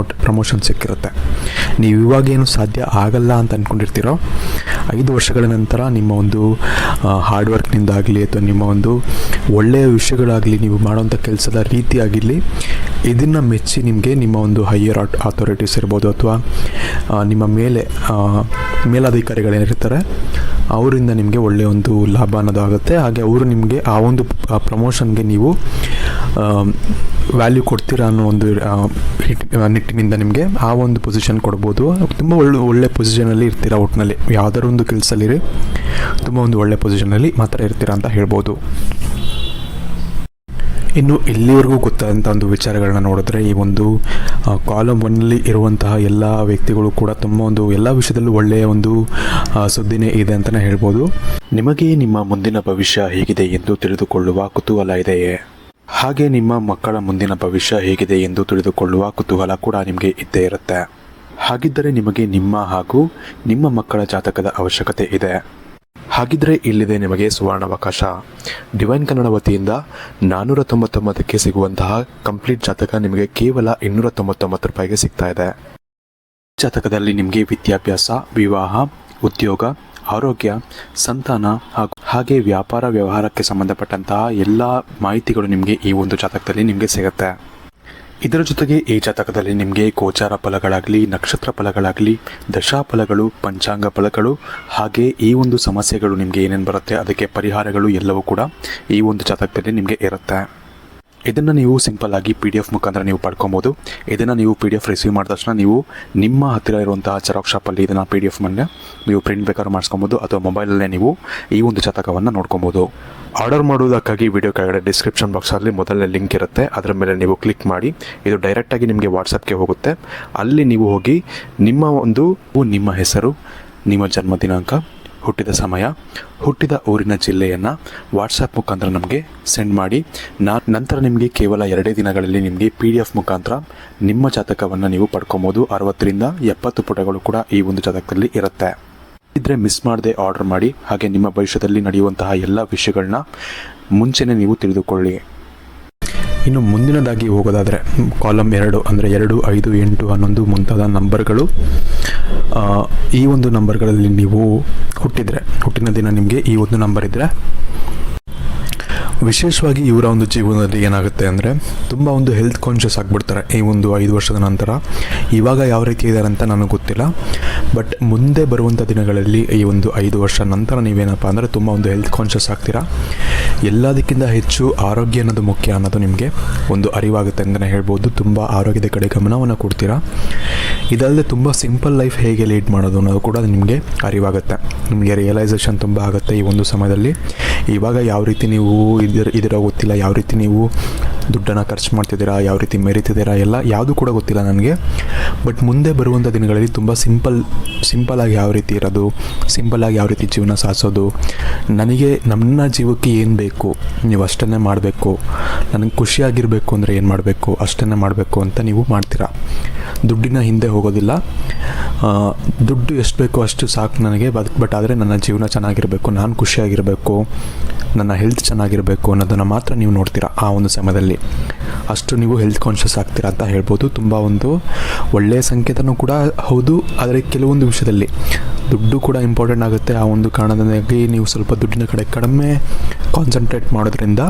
ಪ್ರಮೋಷನ್ ಸಿಕ್ಕಿರುತ್ತೆ. ನೀವು ಇವಾಗೇನು ಸಾಧ್ಯ ಆಗಲ್ಲ ಅಂತ ಅಂದ್ಕೊಂಡಿರ್ತೀರೋ, 5 ವರ್ಷಗಳ ನಂತರ ನಿಮ್ಮ ಒಂದು ಹಾರ್ಡ್ ವರ್ಕ್ನಿಂದಾಗಲಿ ಅಥವಾ ನಿಮ್ಮ ಒಂದು ಒಳ್ಳೆಯ ವಿಷಯಗಳಾಗಲಿ, ನೀವು ಮಾಡೋಂಥ ಕೆಲಸದ ರೀತಿ ಆಗಿರಲಿ, ಇದನ್ನು ಮೆಚ್ಚಿ ನಿಮಗೆ ನಿಮ್ಮ ಒಂದು ಹೈಯರ್ ಅಥಾರಿಟೀಸ್ ಇರ್ಬೋದು, ಅಥವಾ ನಿಮ್ಮ ಮೇಲಧಿಕಾರಿಗಳೇನಿರ್ತಾರೆ ಅವರಿಂದ ನಿಮಗೆ ಒಳ್ಳೆಯ ಒಂದು ಲಾಭ ಅನ್ನೋದು ಆಗುತ್ತೆ. ಹಾಗೆ ಅವರು ನಿಮಗೆ ಆ ಒಂದು ಪ್ರಮೋಷನ್ಗೆ ನೀವು ವ್ಯಾಲ್ಯೂ ಕೊಡ್ತೀರಾ ಅನ್ನೋ ಒಂದು ನಿಟ್ಟಿನಿಂದ ನಿಮಗೆ ಆ ಒಂದು ಪೊಸಿಷನ್ ಕೊಡ್ಬೋದು. ತುಂಬ ಒಳ್ಳೆ ಪೊಸಿಷನಲ್ಲಿ ಇರ್ತೀರ. ಒಟ್ಟಿನಲ್ಲಿ ಯಾವುದಾದ್ರು ಒಂದು ಕೆಲಸದಲ್ಲಿ ತುಂಬ ಒಂದು ಒಳ್ಳೆ ಪೊಸಿಷನಲ್ಲಿ ಮಾತ್ರ ಇರ್ತೀರಾ ಅಂತ ಹೇಳ್ಬೋದು. ಇನ್ನು ಇಲ್ಲಿವರೆಗೂ ಗೊತ್ತಾದಂಥ ಒಂದು ವಿಚಾರಗಳನ್ನ ನೋಡಿದ್ರೆ, ಈ ಒಂದು ಕಾಲಮ್ 1ನಲ್ಲಿ ಇರುವಂತಹ ಎಲ್ಲ ವ್ಯಕ್ತಿಗಳು ಕೂಡ ತುಂಬ ಒಂದು ಎಲ್ಲ ವಿಷಯದಲ್ಲೂ ಒಳ್ಳೆಯ ಒಂದು ಸುದ್ದಿನೇ ಇದೆ ಅಂತಲೇ ಹೇಳ್ಬೋದು. ನಿಮಗೆ ನಿಮ್ಮ ಮುಂದಿನ ಭವಿಷ್ಯ ಹೇಗಿದೆ ಎಂದು ತಿಳಿದುಕೊಳ್ಳುವ ಕುತೂಹಲ ಇದೆಯೇ? ಹಾಗೆ ನಿಮ್ಮ ಮಕ್ಕಳ ಮುಂದಿನ ಭವಿಷ್ಯ ಹೇಗಿದೆ ಎಂದು ತಿಳಿದುಕೊಳ್ಳುವ ಕುತೂಹಲ ಕೂಡ ನಿಮಗೆ ಇದ್ದೇ ಇರುತ್ತೆ. ಹಾಗಿದ್ದರೆ ನಿಮಗೆ ನಿಮ್ಮ ಹಾಗೂ ನಿಮ್ಮ ಮಕ್ಕಳ ಜಾತಕದ ಅವಶ್ಯಕತೆ ಇದೆ. ಹಾಗಿದ್ರೆ ಇಲ್ಲಿದೆ ನಿಮಗೆ ಸುವರ್ಣಾವಕಾಶ. ಡಿವೈನ್ ಕನ್ನಡ ವತಿಯಿಂದ 499ಕ್ಕೆ ಸಿಗುವಂತಹ ಕಂಪ್ಲೀಟ್ ಜಾತಕ ನಿಮಗೆ ಕೇವಲ 299 ರೂಪಾಯಿಗೆ ಸಿಗ್ತಾ ಇದೆ. ಜಾತಕದಲ್ಲಿ ನಿಮಗೆ ವಿದ್ಯಾಭ್ಯಾಸ, ವಿವಾಹ, ಉದ್ಯೋಗ, ಆರೋಗ್ಯ, ಸಂತಾನ ಹಾಗೆ ವ್ಯಾಪಾರ ವ್ಯವಹಾರಕ್ಕೆ ಸಂಬಂಧಪಟ್ಟಂತಹ ಎಲ್ಲ ಮಾಹಿತಿಗಳು ನಿಮಗೆ ಈ ಒಂದು ಜಾತಕದಲ್ಲಿ ನಿಮಗೆ ಸಿಗುತ್ತೆ. ಇದರ ಜೊತೆಗೆ ಈ ಜಾತಕದಲ್ಲಿ ನಿಮಗೆ ಗೋಚಾರ ಫಲಗಳಾಗಲಿ, ನಕ್ಷತ್ರ ಫಲಗಳಾಗಲಿ, ದಶಾಫಲಗಳು, ಪಂಚಾಂಗ ಫಲಗಳು, ಹಾಗೆ ಈ ಒಂದು ಸಮಸ್ಯೆಗಳು ನಿಮಗೆ ಏನೇನು ಬರುತ್ತೆ ಅದಕ್ಕೆ ಪರಿಹಾರಗಳು ಎಲ್ಲವೂ ಕೂಡ ಈ ಒಂದು ಜಾತಕದಲ್ಲಿ ನಿಮಗೆ ಇರುತ್ತೆ. ಇದನ್ನು ನೀವು ಸಿಂಪಲ್ ಆಗಿ PDF ಮುಖಾಂತರ ನೀವು ಪಡ್ಕೊಬೋದು. ಇದನ್ನು ನೀವು PDF ರಿಸೀವ್ ಮಾಡಿದ ತಕ್ಷಣ ನೀವು ನಿಮ್ಮ ಹತ್ತಿರ ಇರುವಂತಹ ಜೆರಾಕ್ಸ್ ಶಾಪಲ್ಲಿ ಇದನ್ನು PDF ಮನೆ ನೀವು ಪ್ರಿಂಟ್ ಬೇಕಾದ್ರೂ ಮಾಡಿಸ್ಕೊಬೋದು, ಅಥವಾ ಮೊಬೈಲಲ್ಲೇ ನೀವು ಈ ಒಂದು ಜಾತಕವನ್ನು ನೋಡ್ಕೊಬೋದು. ಆರ್ಡರ್ ಮಾಡುವುದಕ್ಕಾಗಿ ವಿಡಿಯೋ ಕೆಳಗಡೆ ಡಿಸ್ಕ್ರಿಪ್ಷನ್ ಬಾಕ್ಸಲ್ಲಿ ಮೊದಲನೇ ಲಿಂಕ್ ಇರುತ್ತೆ, ಅದರ ಮೇಲೆ ನೀವು ಕ್ಲಿಕ್ ಮಾಡಿ ಇದು ಡೈರೆಕ್ಟಾಗಿ ನಿಮಗೆ ವಾಟ್ಸಪ್ಗೆ ಹೋಗುತ್ತೆ. ಅಲ್ಲಿ ನೀವು ಹೋಗಿ ನಿಮ್ಮ ಹೆಸರು, ನಿಮ್ಮ ಜನ್ಮ ದಿನಾಂಕ, ಹುಟ್ಟಿದ ಸಮಯ, ಹುಟ್ಟಿದ ಊರಿನ ಜಿಲ್ಲೆಯನ್ನು ವಾಟ್ಸಪ್ ಮುಖಾಂತರ ನಮಗೆ ಸೆಂಡ್ ಮಾಡಿ, ನಂತರ ನಿಮಗೆ ಕೇವಲ 2 ದಿನಗಳಲ್ಲಿ ನಿಮಗೆ PDF ಮುಖಾಂತರ ನಿಮ್ಮ ಜಾತಕವನ್ನು ನೀವು ಪಡ್ಕೊಬೋದು. 60ರಿಂದ 70 ಪುಟಗಳು ಕೂಡ ಈ ಒಂದು ಜಾತಕದಲ್ಲಿ ಇರುತ್ತೆ. ಇದ್ರೆ ಮಿಸ್ ಮಾಡದೆ ಆರ್ಡರ್ ಮಾಡಿ. ಹಾಗೆ ನಿಮ್ಮ ಭವಿಷ್ಯದಲ್ಲಿ ನಡೆಯುವಂತಹ ಎಲ್ಲ ವಿಷಯಗಳನ್ನ ಮುಂಚೆನೇ ನೀವು ತಿಳಿದುಕೊಳ್ಳಿ. ಇನ್ನು ಮುಂದಿನದಾಗಿ ಹೋಗೋದಾದರೆ ಕಾಲಮ್ 2 ಅಂದರೆ 2, 5, 8, 11 ಮುಂತಾದ ನಂಬರ್ಗಳು. ಈ ಒಂದು ನಂಬರ್ಗಳಲ್ಲಿ ನೀವು ಹುಟ್ಟಿನ ದಿನ ನಿಮಗೆ ಈ ಒಂದು ನಂಬರ್ ಇದ್ದರೆ ವಿಶೇಷವಾಗಿ ಇವರ ಒಂದು ಜೀವನದಲ್ಲಿ ಏನಾಗುತ್ತೆ ಅಂದರೆ ತುಂಬ ಒಂದು ಹೆಲ್ತ್ ಕಾನ್ಷಿಯಸ್ ಆಗಿಬಿಡ್ತಾರೆ ಈ ಒಂದು 5 ವರ್ಷದ ನಂತರ. ಇವಾಗ ಯಾವ ರೀತಿ ಇದ್ದಾರೆ ಅಂತ ನನಗೆ ಗೊತ್ತಿಲ್ಲ, ಬಟ್ ಮುಂದೆ ಬರುವಂಥ ದಿನಗಳಲ್ಲಿ ಈ ಒಂದು 5 ವರ್ಷ ನಂತರ ನೀವೇನಪ್ಪ ಅಂದರೆ ತುಂಬ ಒಂದು ಹೆಲ್ತ್ ಕಾನ್ಷಿಯಸ್ ಆಗ್ತೀರಾ. ಎಲ್ಲದಕ್ಕಿಂತ ಹೆಚ್ಚು ಆರೋಗ್ಯ ಅನ್ನೋದು ಮುಖ್ಯ ಅನ್ನೋದು ನಿಮಗೆ ಒಂದು ಅರಿವಾಗುತ್ತೆ ಅಂತಲೇ ಹೇಳ್ಬೋದು. ತುಂಬ ಆರೋಗ್ಯದ ಕಡೆ ಗಮನವನ್ನು ಕೊಡ್ತೀರಾ. ಇದಲ್ಲದೆ ತುಂಬ ಸಿಂಪಲ್ ಲೈಫ್ ಹೇಗೆ ಲೀಡ್ ಮಾಡೋದು ಅನ್ನೋದು ಕೂಡ ನಿಮಗೆ ಅರಿವಾಗುತ್ತೆ. ನಿಮಗೆ ರಿಯಲೈಸೇಷನ್ ತುಂಬ ಆಗುತ್ತೆ ಈ ಒಂದು ಸಮಯದಲ್ಲಿ. ಇವಾಗ ಯಾವ ರೀತಿ ನೀವು ಇದರ ಗೊತ್ತಿಲ್ಲ, ಯಾವ ರೀತಿ ನೀವು ದುಡ್ಡನ್ನು ಖರ್ಚು ಮಾಡ್ತಿದ್ದೀರಾ, ಯಾವ ರೀತಿ ಮೆರಿತಿದ್ದೀರಾ, ಎಲ್ಲ ಯಾವುದು ಕೂಡ ಗೊತ್ತಿಲ್ಲ ನನಗೆ. ಬಟ್ ಮುಂದೆ ಬರುವಂಥ ದಿನಗಳಲ್ಲಿ ತುಂಬ ಸಿಂಪಲಾಗಿ ಯಾವ ರೀತಿ ಇರೋದು, ಸಿಂಪಲಾಗಿ ಯಾವ ರೀತಿ ಜೀವನ ಸಾಗಿಸೋದು, ನನಗೆ ನನ್ನ ಜೀವಕ್ಕೆ ಏನು ಬೇಕು ನೀವು ಅಷ್ಟನ್ನೇ ಮಾಡಬೇಕು, ನನಗೆ ಖುಷಿಯಾಗಿರಬೇಕು ಅಂದರೆ ಏನು ಮಾಡಬೇಕು ಅಷ್ಟನ್ನೇ ಮಾಡಬೇಕು ಅಂತ ನೀವು ಮಾಡ್ತೀರಾ. ದುಡ್ಡಿನ ಹಿಂದೆ ಹೋಗೋದಿಲ್ಲ. ದುಡ್ಡು ಎಷ್ಟು ಬೇಕೋ ಅಷ್ಟು ಸಾಕು ನನಗೆ, ಬಟ್ ಆದರೆ ನನ್ನ ಜೀವನ ಚೆನ್ನಾಗಿರಬೇಕು, ನಾನು ಖುಷಿಯಾಗಿರಬೇಕು, ನನ್ನ ಹೆಲ್ತ್ ಚೆನ್ನಾಗಿರಬೇಕು ಅನ್ನೋದನ್ನು ಮಾತ್ರ ನೀವು ನೋಡ್ತೀರಾ. ಆ ಒಂದು ಸಮಯದಲ್ಲಿ ಅಷ್ಟು ನೀವು ಹೆಲ್ತ್ ಕಾನ್ಷಿಯಸ್ ಆಗ್ತೀರಾ ಅಂತ ಹೇಳ್ಬೋದು. ತುಂಬ ಒಂದು ಒಳ್ಳೆಯ ಸಂಕೇತನೂ ಕೂಡ ಹೌದು. ಆದರೆ ಕೆಲವೊಂದು ವಿಷಯದಲ್ಲಿ ದುಡ್ಡು ಕೂಡ ಇಂಪಾರ್ಟೆಂಟ್ ಆಗುತ್ತೆ. ಆ ಒಂದು ಕಾರಣದಿಂದಾಗಿ ನೀವು ಸ್ವಲ್ಪ ದುಡ್ಡಿನ ಕಡೆ ಕಡಿಮೆ ಕಾನ್ಸಂಟ್ರೇಟ್ ಮಾಡೋದ್ರಿಂದ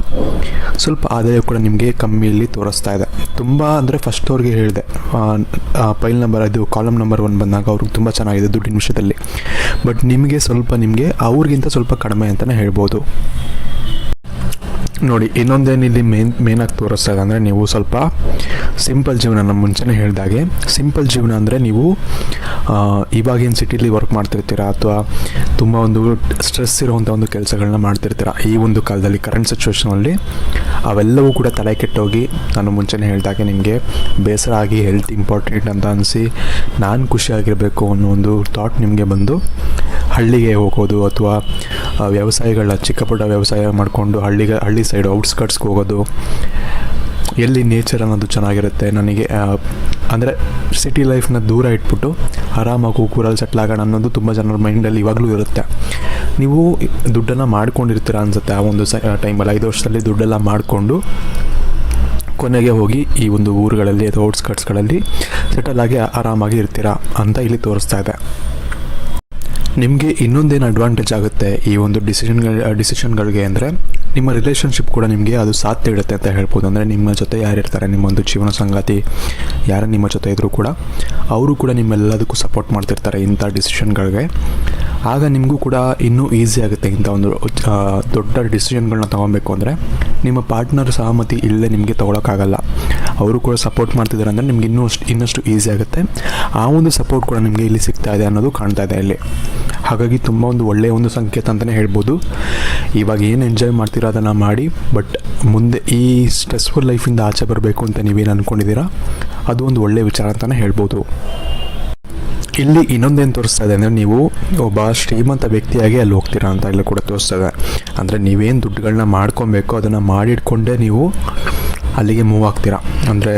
ಸ್ವಲ್ಪ ಆದಾಯ ಕೂಡ ನಿಮಗೆ ಕಮ್ಮಿಯಲ್ಲಿ ತೋರಿಸ್ತಾ ಇದೆ. ತುಂಬ ಅಂದರೆ ಫಸ್ಟ್ ಅವ್ರಿಗೆ ಹೇಳಿದೆ, ಫೈಲ್ ನಂಬರ್ ಇದು ಕಾಲಮ್ ನಂಬರ್ 1 ಬಂದಾಗ ಅವ್ರಿಗೆ ತುಂಬ ಚೆನ್ನಾಗಿದೆ ದುಡ್ಡಿನ ವಿಷಯದಲ್ಲಿ. ಬಟ್ ನಿಮಗೆ ಅವ್ರಿಗಿಂತ ಸ್ವಲ್ಪ ಕಡಿಮೆ ಅಂತಲೇ ಹೇಳ್ಬೋದು. ನೋಡಿ, ಇನ್ನೊಂದೇನಿಲ್ಲಿ ಮೇನಾಗಿ ತೋರಿಸ್ತಾ ಇದೆ ಅಂದರೆ ನೀವು ಸ್ವಲ್ಪ ಸಿಂಪಲ್ ಜೀವನ, ನಮ್ಮ ಮುಂಚೆನೇ ಹೇಳಿದಾಗೆ ಸಿಂಪಲ್ ಜೀವನ ಅಂದರೆ ನೀವು ಇವಾಗೇನು ಸಿಟಿಲಿ ವರ್ಕ್ ಮಾಡ್ತಿರ್ತೀರಾ ಅಥವಾ ತುಂಬ ಒಂದು ಸ್ಟ್ರೆಸ್ ಇರೋವಂಥ ಒಂದು ಕೆಲಸಗಳನ್ನ ಮಾಡ್ತಿರ್ತೀರ ಈ ಒಂದು ಕಾಲದಲ್ಲಿ, ಕರೆಂಟ್ ಸಿಚುವೇಷನಲ್ಲಿ ಅವೆಲ್ಲವೂ ಕೂಡ ತಲೆ ಕೆಟ್ಟೋಗಿ, ನಾನು ಮುಂಚೆನೇ ಹೇಳಿದಾಗೆ ನಿಮಗೆ ಬೇಸರ ಆಗಿ ಹೆಲ್ತ್ ಇಂಪಾರ್ಟೆಂಟ್ ಅಂತ ಅನಿಸಿ ನಾನು ಖುಷಿಯಾಗಿರಬೇಕು ಅನ್ನೋ ಒಂದು ಥಾಟ್ ನಿಮಗೆ ಬಂದು ಹಳ್ಳಿಗೆ ಹೋಗೋದು ಅಥವಾ ಚಿಕ್ಕ ಪುಟ್ಟ ವ್ಯವಸಾಯ ಮಾಡಿಕೊಂಡು ಹಳ್ಳಿ ಸೈಡ್ ಔಟ್ಸ್ಕಟ್ಸ್ಗೆ ಹೋಗೋದು, ಎಲ್ಲಿ ನೇಚರ್ ಅನ್ನೋದು ಚೆನ್ನಾಗಿರುತ್ತೆ ನನಗೆ, ಅಂದರೆ ಸಿಟಿ ಲೈಫ್ನ ದೂರ ಇಟ್ಬಿಟ್ಟು ಆರಾಮಾಗಿ ಊರಲ್ಲಿ ಸೆಟ್ಲ್ ಆಗೋಣ ಅನ್ನೋದು ತುಂಬ ಜನರ ಮೈಂಡಲ್ಲಿ ಇವಾಗಲೂ ಇರುತ್ತೆ. ನೀವು ದುಡ್ಡನ್ನು ಮಾಡ್ಕೊಂಡಿರ್ತೀರ ಅನಿಸುತ್ತೆ ಆ ಒಂದು ಟೈಮಲ್ಲಿ. 5 ವರ್ಷದಲ್ಲಿ ದುಡ್ಡೆಲ್ಲ ಮಾಡಿಕೊಂಡು ಕೊನೆಗೆ ಹೋಗಿ ಈ ಒಂದು ಊರುಗಳಲ್ಲಿ ಅಥವಾ ಔಟ್ಸ್ಕಟ್ಸ್ಗಳಲ್ಲಿ ಸೆಟಲ್ ಆಗಿ ಆರಾಮಾಗಿ ಇರ್ತೀರಾ ಅಂತ ಇಲ್ಲಿ ತೋರಿಸ್ತಾ ಇದೆ. ನಿಮಗೆ ಇನ್ನೊಂದೇನು ಅಡ್ವಾಂಟೇಜ್ ಆಗುತ್ತೆ ಈ ಒಂದು ಡಿಸಿಷನ್ಗಳಿಗೆ ಅಂದರೆ ನಿಮ್ಮ ರಿಲೇಷನ್ಶಿಪ್ ಕೂಡ ನಿಮಗೆ ಅದು ಸಾಥ್ ನೀಡುತ್ತೆ ಅಂತ ಹೇಳ್ಬೋದು. ಅಂದರೆ ನಿಮ್ಮ ಜೊತೆ ಯಾರಿರ್ತಾರೆ, ನಿಮ್ಮೊಂದು ಜೀವನ ಸಂಗಾತಿ ಯಾರು ನಿಮ್ಮ ಜೊತೆ ಇದ್ದರೂ ಕೂಡ ಅವರು ಕೂಡ ನಿಮ್ಮೆಲ್ಲದಕ್ಕೂ ಸಪೋರ್ಟ್ ಮಾಡ್ತಿರ್ತಾರೆ ಇಂಥ ಡಿಸಿಷನ್ಗಳಿಗೆ. ಆಗ ನಿಮಗೂ ಕೂಡ ಇನ್ನೂ ಈಸಿ ಆಗುತ್ತೆ ಇಂಥ ಒಂದು ದೊಡ್ಡ ಡಿಸಿಷನ್ಗಳನ್ನ ತೊಗೊಬೇಕು ಅಂದರೆ. ನಿಮ್ಮ ಪಾರ್ಟ್ನರ್ ಸಹಮತಿ ಇಲ್ಲದೆ ನಿಮಗೆ ತೊಗೊಳಕ್ಕಾಗಲ್ಲ. ಅವರು ಕೂಡ ಸಪೋರ್ಟ್ ಮಾಡ್ತಿದ್ದಾರೆ ಅಂದರೆ ನಿಮ್ಗೆ ಇನ್ನಷ್ಟು ಈಸಿ ಆಗುತ್ತೆ. ಆ ಒಂದು ಸಪೋರ್ಟ್ ಕೂಡ ನಿಮಗೆ ಇಲ್ಲಿ ಸಿಗ್ತಾ ಇದೆ ಅನ್ನೋದು ಕಾಣ್ತಾ ಇದೆ ಇಲ್ಲಿ. ಹಾಗಾಗಿ ತುಂಬ ಒಂದು ಒಳ್ಳೆಯ ಒಂದು ಸಂಕೇತ ಅಂತಲೇ ಹೇಳ್ಬೋದು. ಇವಾಗ ಏನು ಎಂಜಾಯ್ ಮಾಡ್ತೀರೋ ಅದನ್ನು ಮಾಡಿ, ಬಟ್ ಮುಂದೆ ಈ ಸ್ಟ್ರೆಸ್ಫುಲ್ ಲೈಫಿಂದ ಆಚೆ ಬರಬೇಕು ಅಂತ ನೀವೇನು ಅಂದ್ಕೊಂಡಿದ್ದೀರಾ ಅದು ಒಂದು ಒಳ್ಳೆಯ ವಿಚಾರ ಅಂತಲೇ ಹೇಳ್ಬೋದು. ಇಲ್ಲಿ ಇನ್ನೊಂದೇನು ತೋರಿಸ್ತಾ ಇದೆ ಅಂದರೆ ನೀವು ಒಬ್ಬ ಶ್ರೀಮಂತ ವ್ಯಕ್ತಿಯಾಗಿ ಅಲ್ಲಿ ಹೋಗ್ತೀರಾ ಅಂತ ಎಲ್ಲ ಕೂಡ ತೋರಿಸ್ತಾ ಇದೆ. ಅಂದರೆ ನೀವೇನು ದುಡ್ಡುಗಳನ್ನ ಮಾಡ್ಕೊಬೇಕು ಅದನ್ನು ಮಾಡಿಟ್ಕೊಂಡೇ ನೀವು ಅಲ್ಲಿಗೆ ಮೂವ್ ಆಗ್ತೀರಾ. ಅಂದರೆ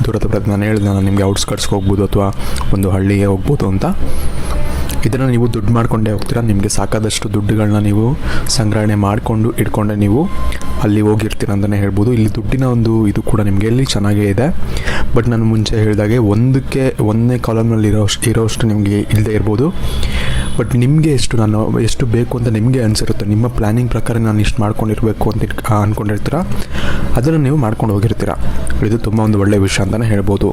ದೂರದ ನಾನು ಹೇಳಿದೆ, ನಾನು ನಿಮಗೆ ಔಟ್ಸ್ಕಟ್ಸ್ಗೆ ಹೋಗ್ಬೋದು ಅಥವಾ ಒಂದು ಹಳ್ಳಿಗೆ ಹೋಗ್ಬೋದು ಅಂತ. ಇದನ್ನು ನೀವು ದುಡ್ಡು ಮಾಡಿಕೊಂಡೇ ಹೋಗ್ತೀರಾ. ನಿಮಗೆ ಸಾಕಾದಷ್ಟು ದುಡ್ಡುಗಳನ್ನ ನೀವು ಸಂಗ್ರಹಣೆ ಮಾಡಿಕೊಂಡು ಇಟ್ಕೊಂಡೆ ನೀವು ಅಲ್ಲಿ ಹೋಗಿರ್ತೀರ ಅಂತಲೇ ಹೇಳ್ಬೋದು. ಇಲ್ಲಿ ದುಡ್ಡಿನ ಒಂದು ಇದು ಕೂಡ ನಿಮಗೆ ಇಲ್ಲಿ ಚೆನ್ನಾಗೇ ಇದೆ. ಬಟ್ ನಾನು ಮುಂಚೆ ಹೇಳಿದಾಗೆ ಒಂದನೇ ಕಾಲಮ್ನಲ್ಲಿ ಇರೋಷ್ಟು ನಿಮಗೆ ಇಲ್ಲದೆ ಇರ್ಬೋದು. ಬಟ್ ನಿಮಗೆ ಎಷ್ಟು ಬೇಕು ಅಂತ ನಿಮಗೆ ಅನಿಸಿರುತ್ತೆ. ನಿಮ್ಮ ಪ್ಲ್ಯಾನಿಂಗ್ ಪ್ರಕಾರ ನಾನು ಇಷ್ಟು ಮಾಡ್ಕೊಂಡಿರಬೇಕು ಅಂತ ಅಂದ್ಕೊಂಡಿರ್ತೀರ, ಅದನ್ನು ನೀವು ಮಾಡ್ಕೊಂಡು ಹೋಗಿರ್ತೀರ. ಇದು ತುಂಬ ಒಂದು ಒಳ್ಳೆಯ ವಿಷಯ ಅಂತಲೇ ಹೇಳ್ಬೋದು.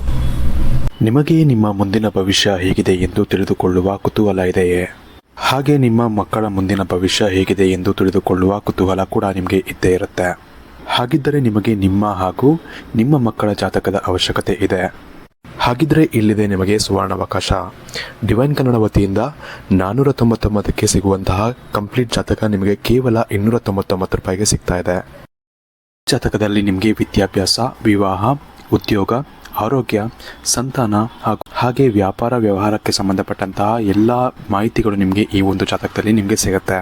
ನಿಮಗೆ ನಿಮ್ಮ ಮುಂದಿನ ಭವಿಷ್ಯ ಹೇಗಿದೆ ಎಂದು ತಿಳಿದುಕೊಳ್ಳುವ ಕುತೂಹಲ ಇದೆಯೇ? ಹಾಗೆ ನಿಮ್ಮ ಮಕ್ಕಳ ಮುಂದಿನ ಭವಿಷ್ಯ ಹೇಗಿದೆ ಎಂದು ತಿಳಿದುಕೊಳ್ಳುವ ಕುತೂಹಲ ಕೂಡ ನಿಮಗೆ ಇದ್ದೇ ಇರುತ್ತೆ. ಹಾಗಿದ್ದರೆ ನಿಮಗೆ ನಿಮ್ಮ ಹಾಗೂ ನಿಮ್ಮ ಮಕ್ಕಳ ಜಾತಕದ ಅವಶ್ಯಕತೆ ಇದೆ. ಹಾಗಿದ್ರೆ ಇಲ್ಲಿದೆ ನಿಮಗೆ ಸುವರ್ಣಾವಕಾಶ. ಡಿವೈನ್ ಕನ್ನಡ ವತಿಯಿಂದ 499ಕ್ಕೆ ಸಿಗುವಂತಹ ಕಂಪ್ಲೀಟ್ ಜಾತಕ ನಿಮಗೆ ಕೇವಲ 299 ರೂಪಾಯಿಗೆ ಸಿಗ್ತಾ ಇದೆ. ಜಾತಕದಲ್ಲಿ ನಿಮಗೆ ವಿದ್ಯಾಭ್ಯಾಸ, ವಿವಾಹ, ಉದ್ಯೋಗ, ಆರೋಗ್ಯ, ಸಂತಾನ ಹಾಗೆ ವ್ಯಾಪಾರ ವ್ಯವಹಾರಕ್ಕೆ ಸಂಬಂಧಪಟ್ಟಂತಹ ಎಲ್ಲ ಮಾಹಿತಿಗಳು ನಿಮಗೆ ಈ ಒಂದು ಜಾತಕದಲ್ಲಿ ನಿಮಗೆ ಸಿಗುತ್ತೆ.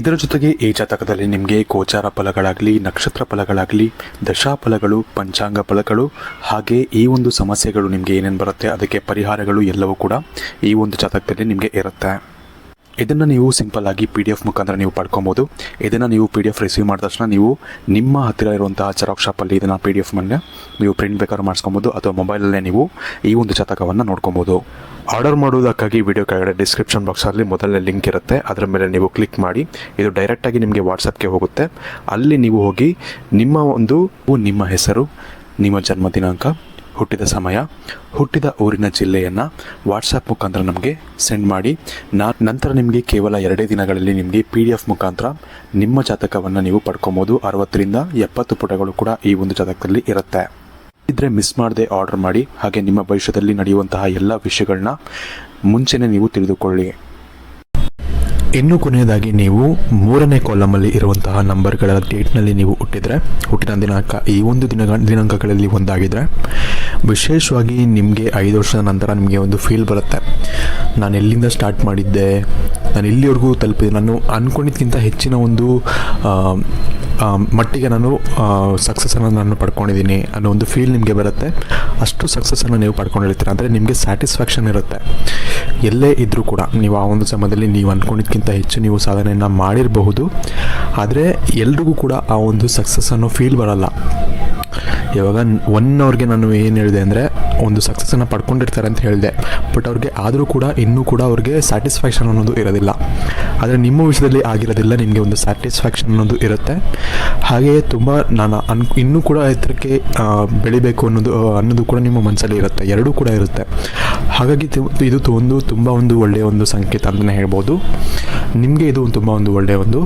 ಇದರ ಜೊತೆಗೆ ಈ ಜಾತಕದಲ್ಲಿ ನಿಮಗೆ ಗೋಚಾರ ಫಲಗಳಾಗಲಿ, ನಕ್ಷತ್ರ ಫಲಗಳಾಗಲಿ, ದಶಾಫಲಗಳು, ಪಂಚಾಂಗ ಫಲಗಳು ಹಾಗೆ ಈ ಒಂದು ಸಮಸ್ಯೆಗಳು ನಿಮಗೆ ಏನೇನು ಬರುತ್ತೆ ಅದಕ್ಕೆ ಪರಿಹಾರಗಳು ಎಲ್ಲವೂ ಕೂಡ ಈ ಒಂದು ಜಾತಕದಲ್ಲಿ ನಿಮಗೆ ಇರುತ್ತೆ. ಇದನ್ನು ನೀವು ಸಿಂಪಲ್ ಆಗಿ PDF ಮುಖಾಂತರ ನೀವು ಪಡ್ಕೊಬೋದು. ಇದನ್ನು ನೀವು PDF ರಿಸೀವ್ ಮಾಡಿದ ತಕ್ಷಣ ನೀವು ನಿಮ್ಮ ಹತ್ತಿರ ಇರುವಂತಹ ಜೆರಾಕ್ಸ್ ಶಾಪಲ್ಲಿ ಇದನ್ನು PDF ಮೇಲೆ ನೀವು ಪ್ರಿಂಟ್ ಬೇಕಾದ್ರೂ ಮಾಡಿಸ್ಕೊಬೋದು, ಅಥವಾ ಮೊಬೈಲಲ್ಲೇ ನೀವು ಈ ಒಂದು ಜಾತಕವನ್ನು ನೋಡ್ಕೊಬೋದು. ಆರ್ಡರ್ ಮಾಡುವುದಕ್ಕಾಗಿ ವಿಡಿಯೋ ಕೆಳಗಡೆ ಡಿಸ್ಕ್ರಿಪ್ಷನ್ ಬಾಕ್ಸಲ್ಲಿ ಮೊದಲನೇ ಲಿಂಕ್ ಇರುತ್ತೆ, ಅದರ ಮೇಲೆ ನೀವು ಕ್ಲಿಕ್ ಮಾಡಿ ಇದು ಡೈರೆಕ್ಟಾಗಿ ನಿಮಗೆ ವಾಟ್ಸಪ್ಗೆ ಹೋಗುತ್ತೆ. ಅಲ್ಲಿ ನೀವು ಹೋಗಿ ನಿಮ್ಮ ಹೆಸರು, ನಿಮ್ಮ ಜನ್ಮ ದಿನಾಂಕ, ಹುಟ್ಟಿದ ಸಮಯ, ಹುಟ್ಟಿದ ಊರಿನ ಜಿಲ್ಲೆಯನ್ನು ವಾಟ್ಸಪ್ ಮುಖಾಂತರ ನಮಗೆ ಸೆಂಡ್ ಮಾಡಿ. ನಂತರ ನಿಮಗೆ ಕೇವಲ 2 ದಿನಗಳಲ್ಲಿ ನಿಮಗೆ PDF ಮುಖಾಂತರ ನಿಮ್ಮ ಜಾತಕವನ್ನು ನೀವು ಪಡ್ಕೊಬೋದು. 60ರಿಂದ 70 ಪುಟಗಳು ಕೂಡ ಈ ಒಂದು ಜಾತಕದಲ್ಲಿ ಇರುತ್ತೆ. ಇದ್ರೆ ಮಿಸ್ ಮಾಡದೆ ಆರ್ಡರ್ ಮಾಡಿ. ಹಾಗೆ ನಿಮ್ಮ ಭವಿಷ್ಯದಲ್ಲಿ ನಡೆಯುವಂತಹ ಎಲ್ಲ ವಿಷಯಗಳನ್ನ ಮುಂಚೆನೇ ನೀವು ತಿಳಿದುಕೊಳ್ಳಿ. ಇನ್ನು ಕೊನೆಯದಾಗಿ ನೀವು 3ನೇ ಕಾಲಮಲ್ಲಿ ಇರುವಂತಹ ನಂಬರ್ಗಳ ಡೇಟ್ನಲ್ಲಿ ನೀವು ಹುಟ್ಟಿದ ದಿನಾಂಕ ಈ ಒಂದು ದಿನಾಂಕಗಳಲ್ಲಿ ಒಂದಾಗಿದ್ದರೆ, ವಿಶೇಷವಾಗಿ ನಿಮಗೆ 5 ವರ್ಷದ ನಂತರ ನಿಮಗೆ ಒಂದು ಫೀಲ್ ಬರುತ್ತೆ, ನಾನು ಎಲ್ಲಿಂದ ಸ್ಟಾರ್ಟ್ ಮಾಡಿದ್ದೆ, ನಾನು ಇಲ್ಲಿವರೆಗೂ ತಲುಪಿದೆ, ನಾನು ಅಂದ್ಕೊಂಡಿದ್ದಕ್ಕಿಂತ ಹೆಚ್ಚಿನ ಒಂದು ಮಟ್ಟಿಗೆ ನಾನು ಸಕ್ಸಸ್ಸನ್ನು ನಾನು ಪಡ್ಕೊಂಡಿದ್ದೀನಿ ಅನ್ನೋ ಒಂದು ಫೀಲ್ ನಿಮಗೆ ಬರುತ್ತೆ. ಅಷ್ಟು ಸಕ್ಸಸ್ಸನ್ನು ನೀವು ಪಡ್ಕೊಂಡಿರ್ತೀರ ಅಂದರೆ ನಿಮಗೆ ಸ್ಯಾಟಿಸ್ಫ್ಯಾಕ್ಷನ್ ಇರುತ್ತೆ. ಎಲ್ಲೇ ಇದ್ದರೂ ಕೂಡ ನೀವು ಆ ಒಂದು ಸಮಯದಲ್ಲಿ ನೀವು ಅಂದ್ಕೊಂಡಿದ್ದಕ್ಕಿಂತ ಹೆಚ್ಚು ನೀವು ಸಾಧನೆಯನ್ನು ಮಾಡಿರಬಹುದು, ಆದರೆ ಎಲ್ರಿಗೂ ಕೂಡ ಆ ಒಂದು ಸಕ್ಸಸ್ ಅನ್ನೋ ಫೀಲ್ ಬರಲ್ಲ. ಇವಾಗ ಅವ್ರಿಗೆ ನಾನು ಏನು ಹೇಳಿದೆ ಅಂದರೆ ಒಂದು ಸಕ್ಸಸ್ಸನ್ನು ಪಡ್ಕೊಂಡಿರ್ತಾರೆ ಅಂತ ಹೇಳಿದೆ, ಬಟ್ ಅವ್ರಿಗೆ ಆದರೂ ಕೂಡ ಇನ್ನೂ ಕೂಡ ಅವ್ರಿಗೆ ಸ್ಯಾಟಿಸ್ಫ್ಯಾಕ್ಷನ್ ಅನ್ನೋದು ಇರೋದಿಲ್ಲ. ಆದರೆ ನಿಮ್ಮ ವಿಷಯದಲ್ಲಿ ಆಗಿರೋದಿಲ್ಲ, ನಿಮಗೆ ಒಂದು ಸ್ಯಾಟಿಸ್ಫ್ಯಾಕ್ಷನ್ ಅನ್ನೋದು ಇರುತ್ತೆ. ಹಾಗೆಯೇ ತುಂಬ ನಾನು ಇನ್ನೂ ಕೂಡ ಎತ್ತರಕ್ಕೆ ಬೆಳಿಬೇಕು ಅನ್ನೋದು ಕೂಡ ನಿಮ್ಮ ಮನಸ್ಸಲ್ಲಿ ಇರುತ್ತೆ, ಎರಡೂ ಕೂಡ ಇರುತ್ತೆ. ಹಾಗಾಗಿ ಇದು ತುಂಬ ಒಂದು ಒಳ್ಳೆಯ ಒಂದು ಸಂಕೇತ ಅಂತಲೇ ಹೇಳ್ಬೋದು. ನಿಮಗೆ ಇದು ತುಂಬ ಒಂದು ಒಳ್ಳೆಯ ಒಂದು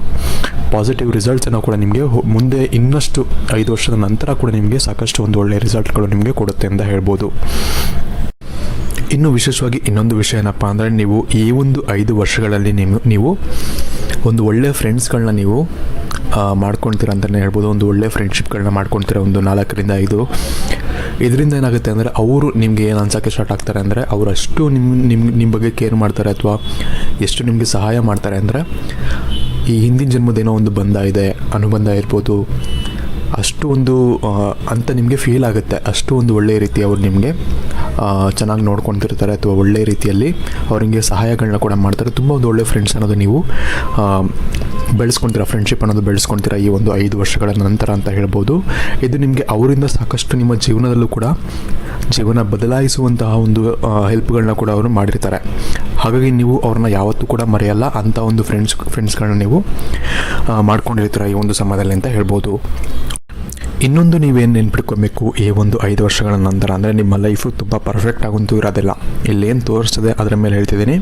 ಪಾಸಿಟಿವ್ ರಿಸಲ್ಟ್ಸನ್ನು ಕೂಡ ನಿಮಗೆ ಮುಂದೆ ಇನ್ನಷ್ಟು 5 ವರ್ಷದ ನಂತರ ಕೂಡ ನಿಮಗೆ ಸಾಕಷ್ಟು ಒಂದು ಒಳ್ಳೆಯ ರಿಸಲ್ಟ್ಗಳು ನಿಮಗೆ ಕೊಡುತ್ತೆ ಅಂತ ಹೇಳ್ಬೋದು. ಇನ್ನು ವಿಶೇಷವಾಗಿ ಇನ್ನೊಂದು ವಿಷಯ ಏನಪ್ಪ ಅಂದರೆ, ನೀವು ಈ ಒಂದು 5 ವರ್ಷಗಳಲ್ಲಿ ನೀವು ಒಂದು ಒಳ್ಳೆಯ ಫ್ರೆಂಡ್ಸ್ಗಳನ್ನ ನೀವು ಮಾಡ್ಕೊಳ್ತೀರ ಅಂತಲೇ ಹೇಳ್ಬೋದು. ಒಂದು ಒಳ್ಳೆಯ ಫ್ರೆಂಡ್ಶಿಪ್ಗಳನ್ನ ಮಾಡ್ಕೊಳ್ತೀರ, ಒಂದು 4ರಿಂದ 5. ಇದರಿಂದ ಏನಾಗುತ್ತೆ ಅಂದರೆ, ಅವರು ನಿಮಗೆ ಏನು ಅನ್ಸೋಕ್ಕೆ ಸ್ಟಾರ್ಟ್ ಆಗ್ತಾರೆ ಅಂದರೆ, ಅವರು ಅಷ್ಟು ನಿಮ್ಮ ಬಗ್ಗೆ ಕೇರ್ ಮಾಡ್ತಾರೆ, ಅಥವಾ ಎಷ್ಟು ನಿಮಗೆ ಸಹಾಯ ಮಾಡ್ತಾರೆ ಅಂದರೆ, ಈ ಹಿಂದಿನ ಜನ್ಮದೇನೋ ಒಂದು ಅನುಬಂಧ ಇರ್ಬೋದು, ಅಷ್ಟು ಒಂದು ಅಂತ ನಿಮಗೆ ಫೀಲ್ ಆಗುತ್ತೆ. ಅಷ್ಟು ಒಂದು ಒಳ್ಳೆಯ ರೀತಿ ಅವರು ನಿಮಗೆ ಚೆನ್ನಾಗಿ ನೋಡ್ಕೊತಿರ್ತಾರೆ, ಅಥವಾ ಒಳ್ಳೆಯ ರೀತಿಯಲ್ಲಿ ಅವರಿಗೆ ಸಹಾಯಗಳನ್ನ ಕೂಡ ಮಾಡ್ತಾರೆ. ತುಂಬ ಒಂದು ಒಳ್ಳೆಯ ಫ್ರೆಂಡ್ಸ್ ಅನ್ನೋದು ನೀವು ಫ್ರೆಂಡ್ಶಿಪ್ ಅನ್ನೋದು ಬೆಳೆಸ್ಕೊಳ್ತೀರ ಈ ಒಂದು 5 ವರ್ಷಗಳ ನಂತರ ಅಂತ ಹೇಳ್ಬೋದು. ಇದು ನಿಮಗೆ ಅವರಿಂದ ಸಾಕಷ್ಟು ನಿಮ್ಮ ಜೀವನದಲ್ಲೂ ಕೂಡ ಜೀವನ ಬದಲಾಯಿಸುವಂತಹ ಒಂದು ಹೆಲ್ಪ್ಗಳನ್ನ ಕೂಡ ಅವರು ಮಾಡಿರ್ತಾರೆ. ಹಾಗಾಗಿ ನೀವು ಅವ್ರನ್ನ ಯಾವತ್ತೂ ಕೂಡ ಮರೆಯಲ್ಲ, ಅಂಥ ಒಂದು ಫ್ರೆಂಡ್ಸ್ಗಳನ್ನ ನೀವು ಮಾಡ್ಕೊಂಡಿರ್ತೀರ ಈ ಒಂದು ಸಮಯದಲ್ಲಿ ಅಂತ ಹೇಳ್ಬೋದು. ಇನ್ನೊಂದು ನೀವೇನು ನೆನ್ಪಿಟ್ಕೊಬೇಕು, ಈ ಒಂದು 5 ವರ್ಷಗಳ ನಂತರ ಅಂದರೆ ನಿಮ್ಮ ಲೈಫು ತುಂಬ ಪರ್ಫೆಕ್ಟ್ ಆಗಂತೂ ಇರೋದಿಲ್ಲ. ಇಲ್ಲೇನು ತೋರಿಸ್ತದೆ ಅದರ ಮೇಲೆ ಹೇಳ್ತಿದ್ದೀನಿ,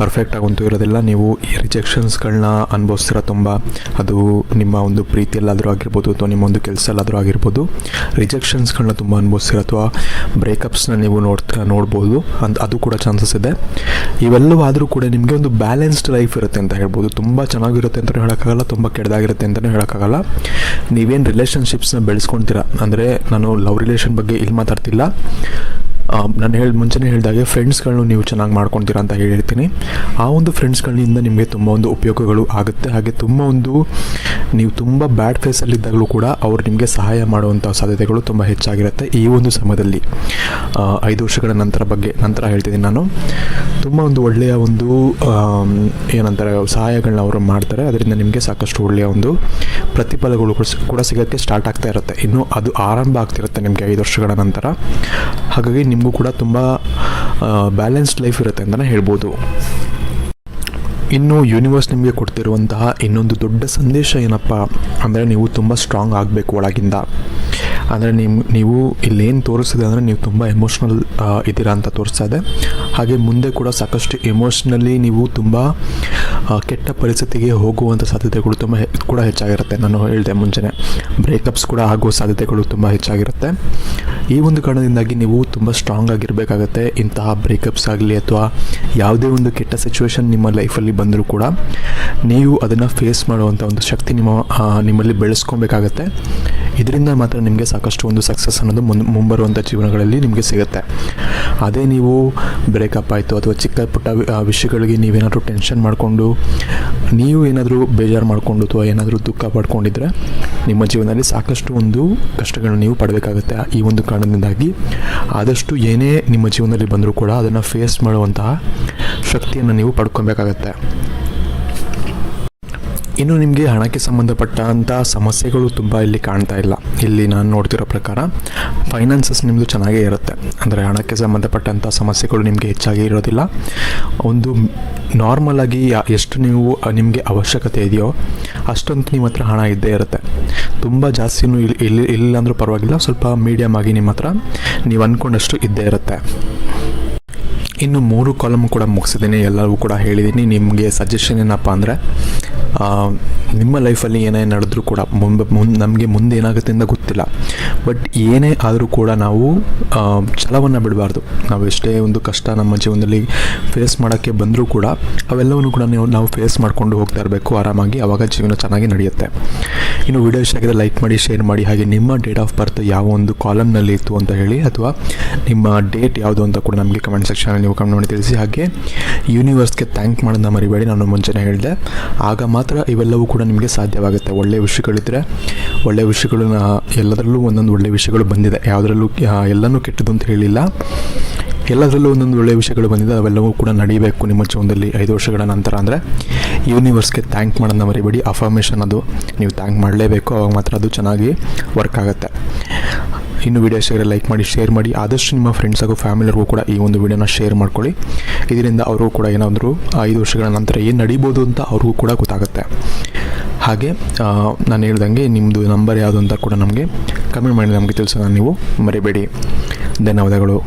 ಪರ್ಫೆಕ್ಟ್ ಆಗಂತೂ ಇರೋದಿಲ್ಲ. ನೀವು ಈ ರಿಜೆಕ್ಷನ್ಸ್ಗಳನ್ನ ಅನುಭವಿಸ್ತೀರ ತುಂಬ. ಅದು ನಿಮ್ಮ ಒಂದು ಪ್ರೀತಿಯಲ್ಲಾದರೂ ಆಗಿರ್ಬೋದು, ಅಥವಾ ನಿಮ್ಮ ಒಂದು ಕೆಲಸಲ್ಲಾದರೂ ಆಗಿರ್ಬೋದು, ರಿಜೆಕ್ಷನ್ಸ್ಗಳನ್ನ ತುಂಬ ಅನುಭವಿಸ್ತೀರ, ಅಥವಾ ಬ್ರೇಕಪ್ಸ್ನ ನೀವು ನೋಡ್ಬೋದು ಅದು ಕೂಡ ಚಾನ್ಸಸ್ ಇದೆ. ಇವೆಲ್ಲವೂ ಆದರೂ ಕೂಡ ನಿಮಗೆ ಒಂದು ಬ್ಯಾಲೆನ್ಸ್ಡ್ ಲೈಫ್ ಇರುತ್ತೆ ಅಂತ ಹೇಳ್ಬೋದು. ತುಂಬ ಚೆನ್ನಾಗಿರುತ್ತೆ ಅಂತಲೂ ಹೇಳೋಕ್ಕಾಗಲ್ಲ, ತುಂಬ ಕೆಟ್ಟದಾಗಿರುತ್ತೆ ಅಂತಲೂ ಹೇಳೋಕ್ಕಾಗಲ್ಲ. ನೀವೇನು ರಿಲೇಷನ್ಶಿಪ್ಸ್ನ ಬೆಳೆಸ್ಕೊಳ್ತೀರಾ ಅಂದರೆ, ನಾನು ಲವ್ ರಿಲೇಷನ್ ಬಗ್ಗೆ ಇಲ್ಲಿ ಮಾತಾಡ್ತಿಲ್ಲ, ನಾನು ಮುಂಚೆನೇ ಹೇಳಿದಾಗೆ ಫ್ರೆಂಡ್ಸ್ಗಳನ್ನ ನೀವು ಚೆನ್ನಾಗಿ ಮಾಡ್ಕೊತೀರಾ ಅಂತ ಹೇಳಿರ್ತೀನಿ. ಆ ಒಂದು ಫ್ರೆಂಡ್ಸ್ಗಳಿಂದ ನಿಮಗೆ ತುಂಬ ಒಂದು ಉಪಯೋಗಗಳು ಆಗುತ್ತೆ. ಹಾಗೆ ನೀವು ತುಂಬ ಬ್ಯಾಡ್ ಫೇಸಲ್ಲಿದ್ದಾಗಲೂ ಕೂಡ ಅವ್ರು ನಿಮಗೆ ಸಹಾಯ ಮಾಡುವಂಥ ಸಾಧ್ಯತೆಗಳು ತುಂಬ ಹೆಚ್ಚಾಗಿರುತ್ತೆ. ಈ ಒಂದು ಸಮಯದಲ್ಲಿ 5 ವರ್ಷಗಳ ನಂತರ ಹೇಳ್ತಿದ್ದೀನಿ ನಾನು. ತುಂಬ ಒಂದು ಒಳ್ಳೆಯ ಒಂದು ಏನಂತಾರೆ ಸಹಾಯಗಳನ್ನ ಅವರು ಮಾಡ್ತಾರೆ. ಅದರಿಂದ ನಿಮಗೆ ಸಾಕಷ್ಟು ಒಳ್ಳೆಯ ಒಂದು ಪ್ರತಿಫಲಗಳು ಕೂಡ ಸಿಗೋಕ್ಕೆ ಸ್ಟಾರ್ಟ್ ಆಗ್ತಾ ಇರುತ್ತೆ. ಇನ್ನು ಅದು ಆರಂಭ ಆಗ್ತಿರುತ್ತೆ ನಿಮಗೆ 5 ವರ್ಷಗಳ ನಂತರ. ಹಾಗಾಗಿ ನಿಮಗೂ ಕೂಡ ತುಂಬ ಬ್ಯಾಲೆನ್ಸ್ಡ್ ಲೈಫ್ ಇರುತ್ತೆ ಅಂತಲೇ ಹೇಳ್ಬೋದು. ಇನ್ನು ಯೂನಿವರ್ಸ್ ನಿಮಗೆ ಕೊಡ್ತಿರುವಂತಹ ಇನ್ನೊಂದು ದೊಡ್ಡ ಸಂದೇಶ ಏನಪ್ಪ ಅಂದರೆ, ನೀವು ತುಂಬ ಸ್ಟ್ರಾಂಗ್ ಆಗಬೇಕು ಒಳಗಿಂದ. ಅಂದರೆ ನೀವು ಇಲ್ಲೇನು ತೋರಿಸಿದೆ ಅಂದರೆ, ನೀವು ತುಂಬ ಎಮೋಷ್ನಲ್ ಇದ್ದೀರಾ ಅಂತ ತೋರಿಸ್ತಾ ಇದೆ. ಹಾಗೆ ಮುಂದೆ ಕೂಡ ಸಾಕಷ್ಟು ಎಮೋಷ್ನಲಿ ನೀವು ತುಂಬ ಕೆಟ್ಟ ಪರಿಸ್ಥಿತಿಗೆ ಹೋಗುವಂಥ ಸಾಧ್ಯತೆಗಳು ಕೂಡ ಹೆಚ್ಚಾಗಿರುತ್ತೆ. ನಾನು ಹೇಳಿದೆ ಮುಂಚೆನೇ, ಬ್ರೇಕಪ್ಸ್ ಕೂಡ ಆಗುವ ಸಾಧ್ಯತೆಗಳು ತುಂಬ ಹೆಚ್ಚಾಗಿರುತ್ತೆ. ಈ ಒಂದು ಕಾರಣದಿಂದಾಗಿ ನೀವು ತುಂಬ ಸ್ಟ್ರಾಂಗ್ ಆಗಿರಬೇಕಾಗತ್ತೆ. ಇಂತಹ ಬ್ರೇಕಪ್ಸ್ ಆಗಲಿ ಅಥವಾ ಯಾವುದೇ ಒಂದು ಕೆಟ್ಟ ಸಿಚುವೇಶನ್ ನಿಮ್ಮ ಲೈಫಲ್ಲಿ ಬಂದರೂ ಕೂಡ ನೀವು ಅದನ್ನು ಫೇಸ್ ಮಾಡುವಂಥ ಒಂದು ಶಕ್ತಿ ನಿಮ್ಮಲ್ಲಿ ಬೆಳೆಸ್ಕೊಬೇಕಾಗತ್ತೆ. ಇದರಿಂದ ಮಾತ್ರ ನಿಮಗೆ ಸಾಕಷ್ಟು ಒಂದು ಸಕ್ಸಸ್ ಅನ್ನೋದು ಮುಂಬರುವಂಥ ಜೀವನಗಳಲ್ಲಿ ನಿಮಗೆ ಸಿಗುತ್ತೆ. ಅದೇ ನೀವು ಬ್ರೇಕಪ್ ಆಯಿತು ಅಥವಾ ಚಿಕ್ಕ ಪುಟ್ಟ ವಿಷಯಗಳಿಗೆ ನೀವೇನಾದರೂ ಟೆನ್ಷನ್ ಮಾಡಿಕೊಂಡು ನೀವು ಏನಾದರೂ ಬೇಜಾರು ಮಾಡಿಕೊಂಡು ಅಥವಾ ಏನಾದರೂ ದುಃಖ ಪಡ್ಕೊಂಡಿದ್ರೆ ನಿಮ್ಮ ಜೀವನದಲ್ಲಿ ಸಾಕಷ್ಟು ಒಂದು ಕಷ್ಟಗಳನ್ನು ನೀವು ಪಡಬೇಕಾಗುತ್ತೆ. ಈ ಒಂದು ಕಾರಣದಿಂದಾಗಿ ಆದಷ್ಟು ಏನೇ ನಿಮ್ಮ ಜೀವನದಲ್ಲಿ ಬಂದರೂ ಕೂಡ ಅದನ್ನು ಫೇಸ್ ಮಾಡುವಂತಹ ಶಕ್ತಿಯನ್ನು ನೀವು ಪಡ್ಕೊಬೇಕಾಗತ್ತೆ. ಇನ್ನು ನಿಮಗೆ ಹಣಕ್ಕೆ ಸಂಬಂಧಪಟ್ಟಂಥ ಸಮಸ್ಯೆಗಳು ತುಂಬ ಇಲ್ಲಿ ಕಾಣ್ತಾ ಇಲ್ಲ. ಇಲ್ಲಿ ನಾನು ನೋಡ್ತಿರೋ ಪ್ರಕಾರ ಫೈನಾನ್ಸಸ್ ನಿಮ್ಮದು ಚೆನ್ನಾಗೇ ಇರುತ್ತೆ. ಅಂದರೆ ಹಣಕ್ಕೆ ಸಂಬಂಧಪಟ್ಟಂಥ ಸಮಸ್ಯೆಗಳು ನಿಮಗೆ ಹೆಚ್ಚಾಗಿ ಇರೋದಿಲ್ಲ. ಒಂದು ನಾರ್ಮಲ್ ಆಗಿ ಎಷ್ಟು ನಿಮಗೆ ಅವಶ್ಯಕತೆ ಇದೆಯೋ ಅಷ್ಟೊಂದು ನಿಮ್ಮ ಹತ್ರ ಹಣ ಇದ್ದೇ ಇರುತ್ತೆ. ತುಂಬ ಜಾಸ್ತಿನೂ ಇಲ್ಲ ಅಂದರೂ ಪರವಾಗಿಲ್ಲ, ಸ್ವಲ್ಪ ಮೀಡಿಯಮ್ ಆಗಿ ನಿಮ್ಮ ಹತ್ರ ನೀವು ಅಂದ್ಕೊಂಡಷ್ಟು ಇದ್ದೇ ಇರುತ್ತೆ. ಇನ್ನು 3 ಕಾಲಮ್ ಕೂಡ ಮುಗಿಸಿದ್ದೀನಿ, ಎಲ್ಲವೂ ಕೂಡ ಹೇಳಿದ್ದೀನಿ. ನಿಮಗೆ ಸಜೆಷನ್ ಏನಪ್ಪ ಅಂದರೆ, ನಿಮ್ಮ ಲೈಫಲ್ಲಿ ಏನೇ ನಡೆದ್ರೂ ಕೂಡ ನಮಗೆ ಮುಂದೆ ಏನಾಗುತ್ತೆ ಅಂತ ಗೊತ್ತಿಲ್ಲ. ಬಟ್ ಏನೇ ಆದರೂ ಕೂಡ ನಾವು ಛಲವನ್ನು ಬಿಡಬಾರ್ದು. ನಾವು ಎಷ್ಟೇ ಒಂದು ಕಷ್ಟ ನಮ್ಮ ಜೀವನದಲ್ಲಿ ಫೇಸ್ ಮಾಡೋಕ್ಕೆ ಬಂದರೂ ಕೂಡ ಅವೆಲ್ಲವನ್ನು ಕೂಡ ನಾವು ಫೇಸ್ ಮಾಡಿಕೊಂಡು ಹೋಗ್ತಾ ಇರಬೇಕು ಆರಾಮಾಗಿ. ಆವಾಗ ಜೀವನ ಚೆನ್ನಾಗಿ ನಡೆಯುತ್ತೆ. ಇನ್ನು ವಿಡಿಯೋ ಇಷ್ಟ ಆಗಿದೆ ಲೈಕ್ ಮಾಡಿ, ಶೇರ್ ಮಾಡಿ. ಹಾಗೆ ನಿಮ್ಮ ಡೇಟ್ ಆಫ್ ಬರ್ತ್ ಯಾವ ಒಂದು ಕಾಲಮ್ನಲ್ಲಿ ಇತ್ತು ಅಂತ ಹೇಳಿ, ಅಥವಾ ನಿಮ್ಮ ಡೇಟ್ ಯಾವುದು ಅಂತ ಕೂಡ ನಮಗೆ ಕಮೆಂಟ್ ಸೆಕ್ಷನಲ್ಲಿ ನೀವು ಕಮೆಂಟ್ ಮಾಡಿ ತಿಳಿಸಿ. ಹಾಗೆ ಯೂನಿವರ್ಸ್ಗೆ ಥ್ಯಾಂಕ್ ಮಾಡೋದನ್ನ ಮರಿಬೇಡಿ. ನಾನು ಮುಂಚೆನೇ ಹೇಳಿದೆ, ಆಗ ಮಾತ್ರ ಇವೆಲ್ಲವೂ ಕೂಡ ನಿಮಗೆ ಸಾಧ್ಯವಾಗುತ್ತೆ. ಒಳ್ಳೆಯ ವಿಷಯಗಳಿದ್ದರೆ, ಒಳ್ಳೆಯ ವಿಷಯಗಳನ್ನ ಎಲ್ಲದರಲ್ಲೂ ಒಂದೊಂದು ಒಳ್ಳೆಯ ವಿಷಯಗಳು ಬಂದಿದೆ. ಯಾವುದರಲ್ಲೂ ಎಲ್ಲನೂ ಕೆಟ್ಟದ್ದು ಅಂತ ಹೇಳಿಲ್ಲ, ಎಲ್ಲದರಲ್ಲೂ ಒಂದೊಂದು ಒಳ್ಳೆಯ ವಿಷಯಗಳು ಬಂದಿದೆ. ಅವೆಲ್ಲವೂ ಕೂಡ ನಡೀಬೇಕು ನಿಮ್ಮ ಜೀವನದಲ್ಲಿ 5 ವರ್ಷಗಳ ನಂತರ. ಅಂದರೆ ಯೂನಿವರ್ಸ್ಗೆ ಥ್ಯಾಂಕ್ ಮಾಡೋದನ್ನ ಮರಿಬೇಡಿ. ಅಫರ್ಮೇಷನ್ ಅದು ನೀವು ಥ್ಯಾಂಕ್ ಮಾಡಲೇಬೇಕು, ಆವಾಗ ಮಾತ್ರ ಅದು ಚೆನ್ನಾಗಿ ವರ್ಕ್ ಆಗುತ್ತೆ. ಇನ್ನು ವಿಡಿಯೋ ಇಷ್ಟ ಲೈಕ್ ಮಾಡಿ, ಶೇರ್ ಮಾಡಿ. ಆದಷ್ಟು ನಿಮ್ಮ ಫ್ರೆಂಡ್ಸ್ ಹಾಗೂ ಫ್ಯಾಮಿಲಿಯರ್ಗೂ ಕೂಡ ಈ ಒಂದು ವಿಡಿಯೋನ ಶೇರ್ ಮಾಡ್ಕೊಳ್ಳಿ. ಇದರಿಂದ ಅವರು ಕೂಡ ಏನಾದರೂ 5 ವರ್ಷಗಳ ನಂತರ ಏನು ನಡೀಬೋದು ಅಂತ ಅವ್ರಿಗೂ ಕೂಡ ಗೊತ್ತಾಗುತ್ತೆ. ಹಾಗೆ ನಾನು ಹೇಳ್ದಂಗೆ ನಿಮ್ಮದು ನಂಬರ್ ಯಾವುದು ಅಂತ ಕೂಡ ನಮಗೆ ಕಮೆಂಟ್ ಮಾಡಿ ನಮಗೆ ತಿಳಿಸೋಣ ನೀವು ಮರಿಬೇಡಿ. ಧನ್ಯವಾದಗಳು.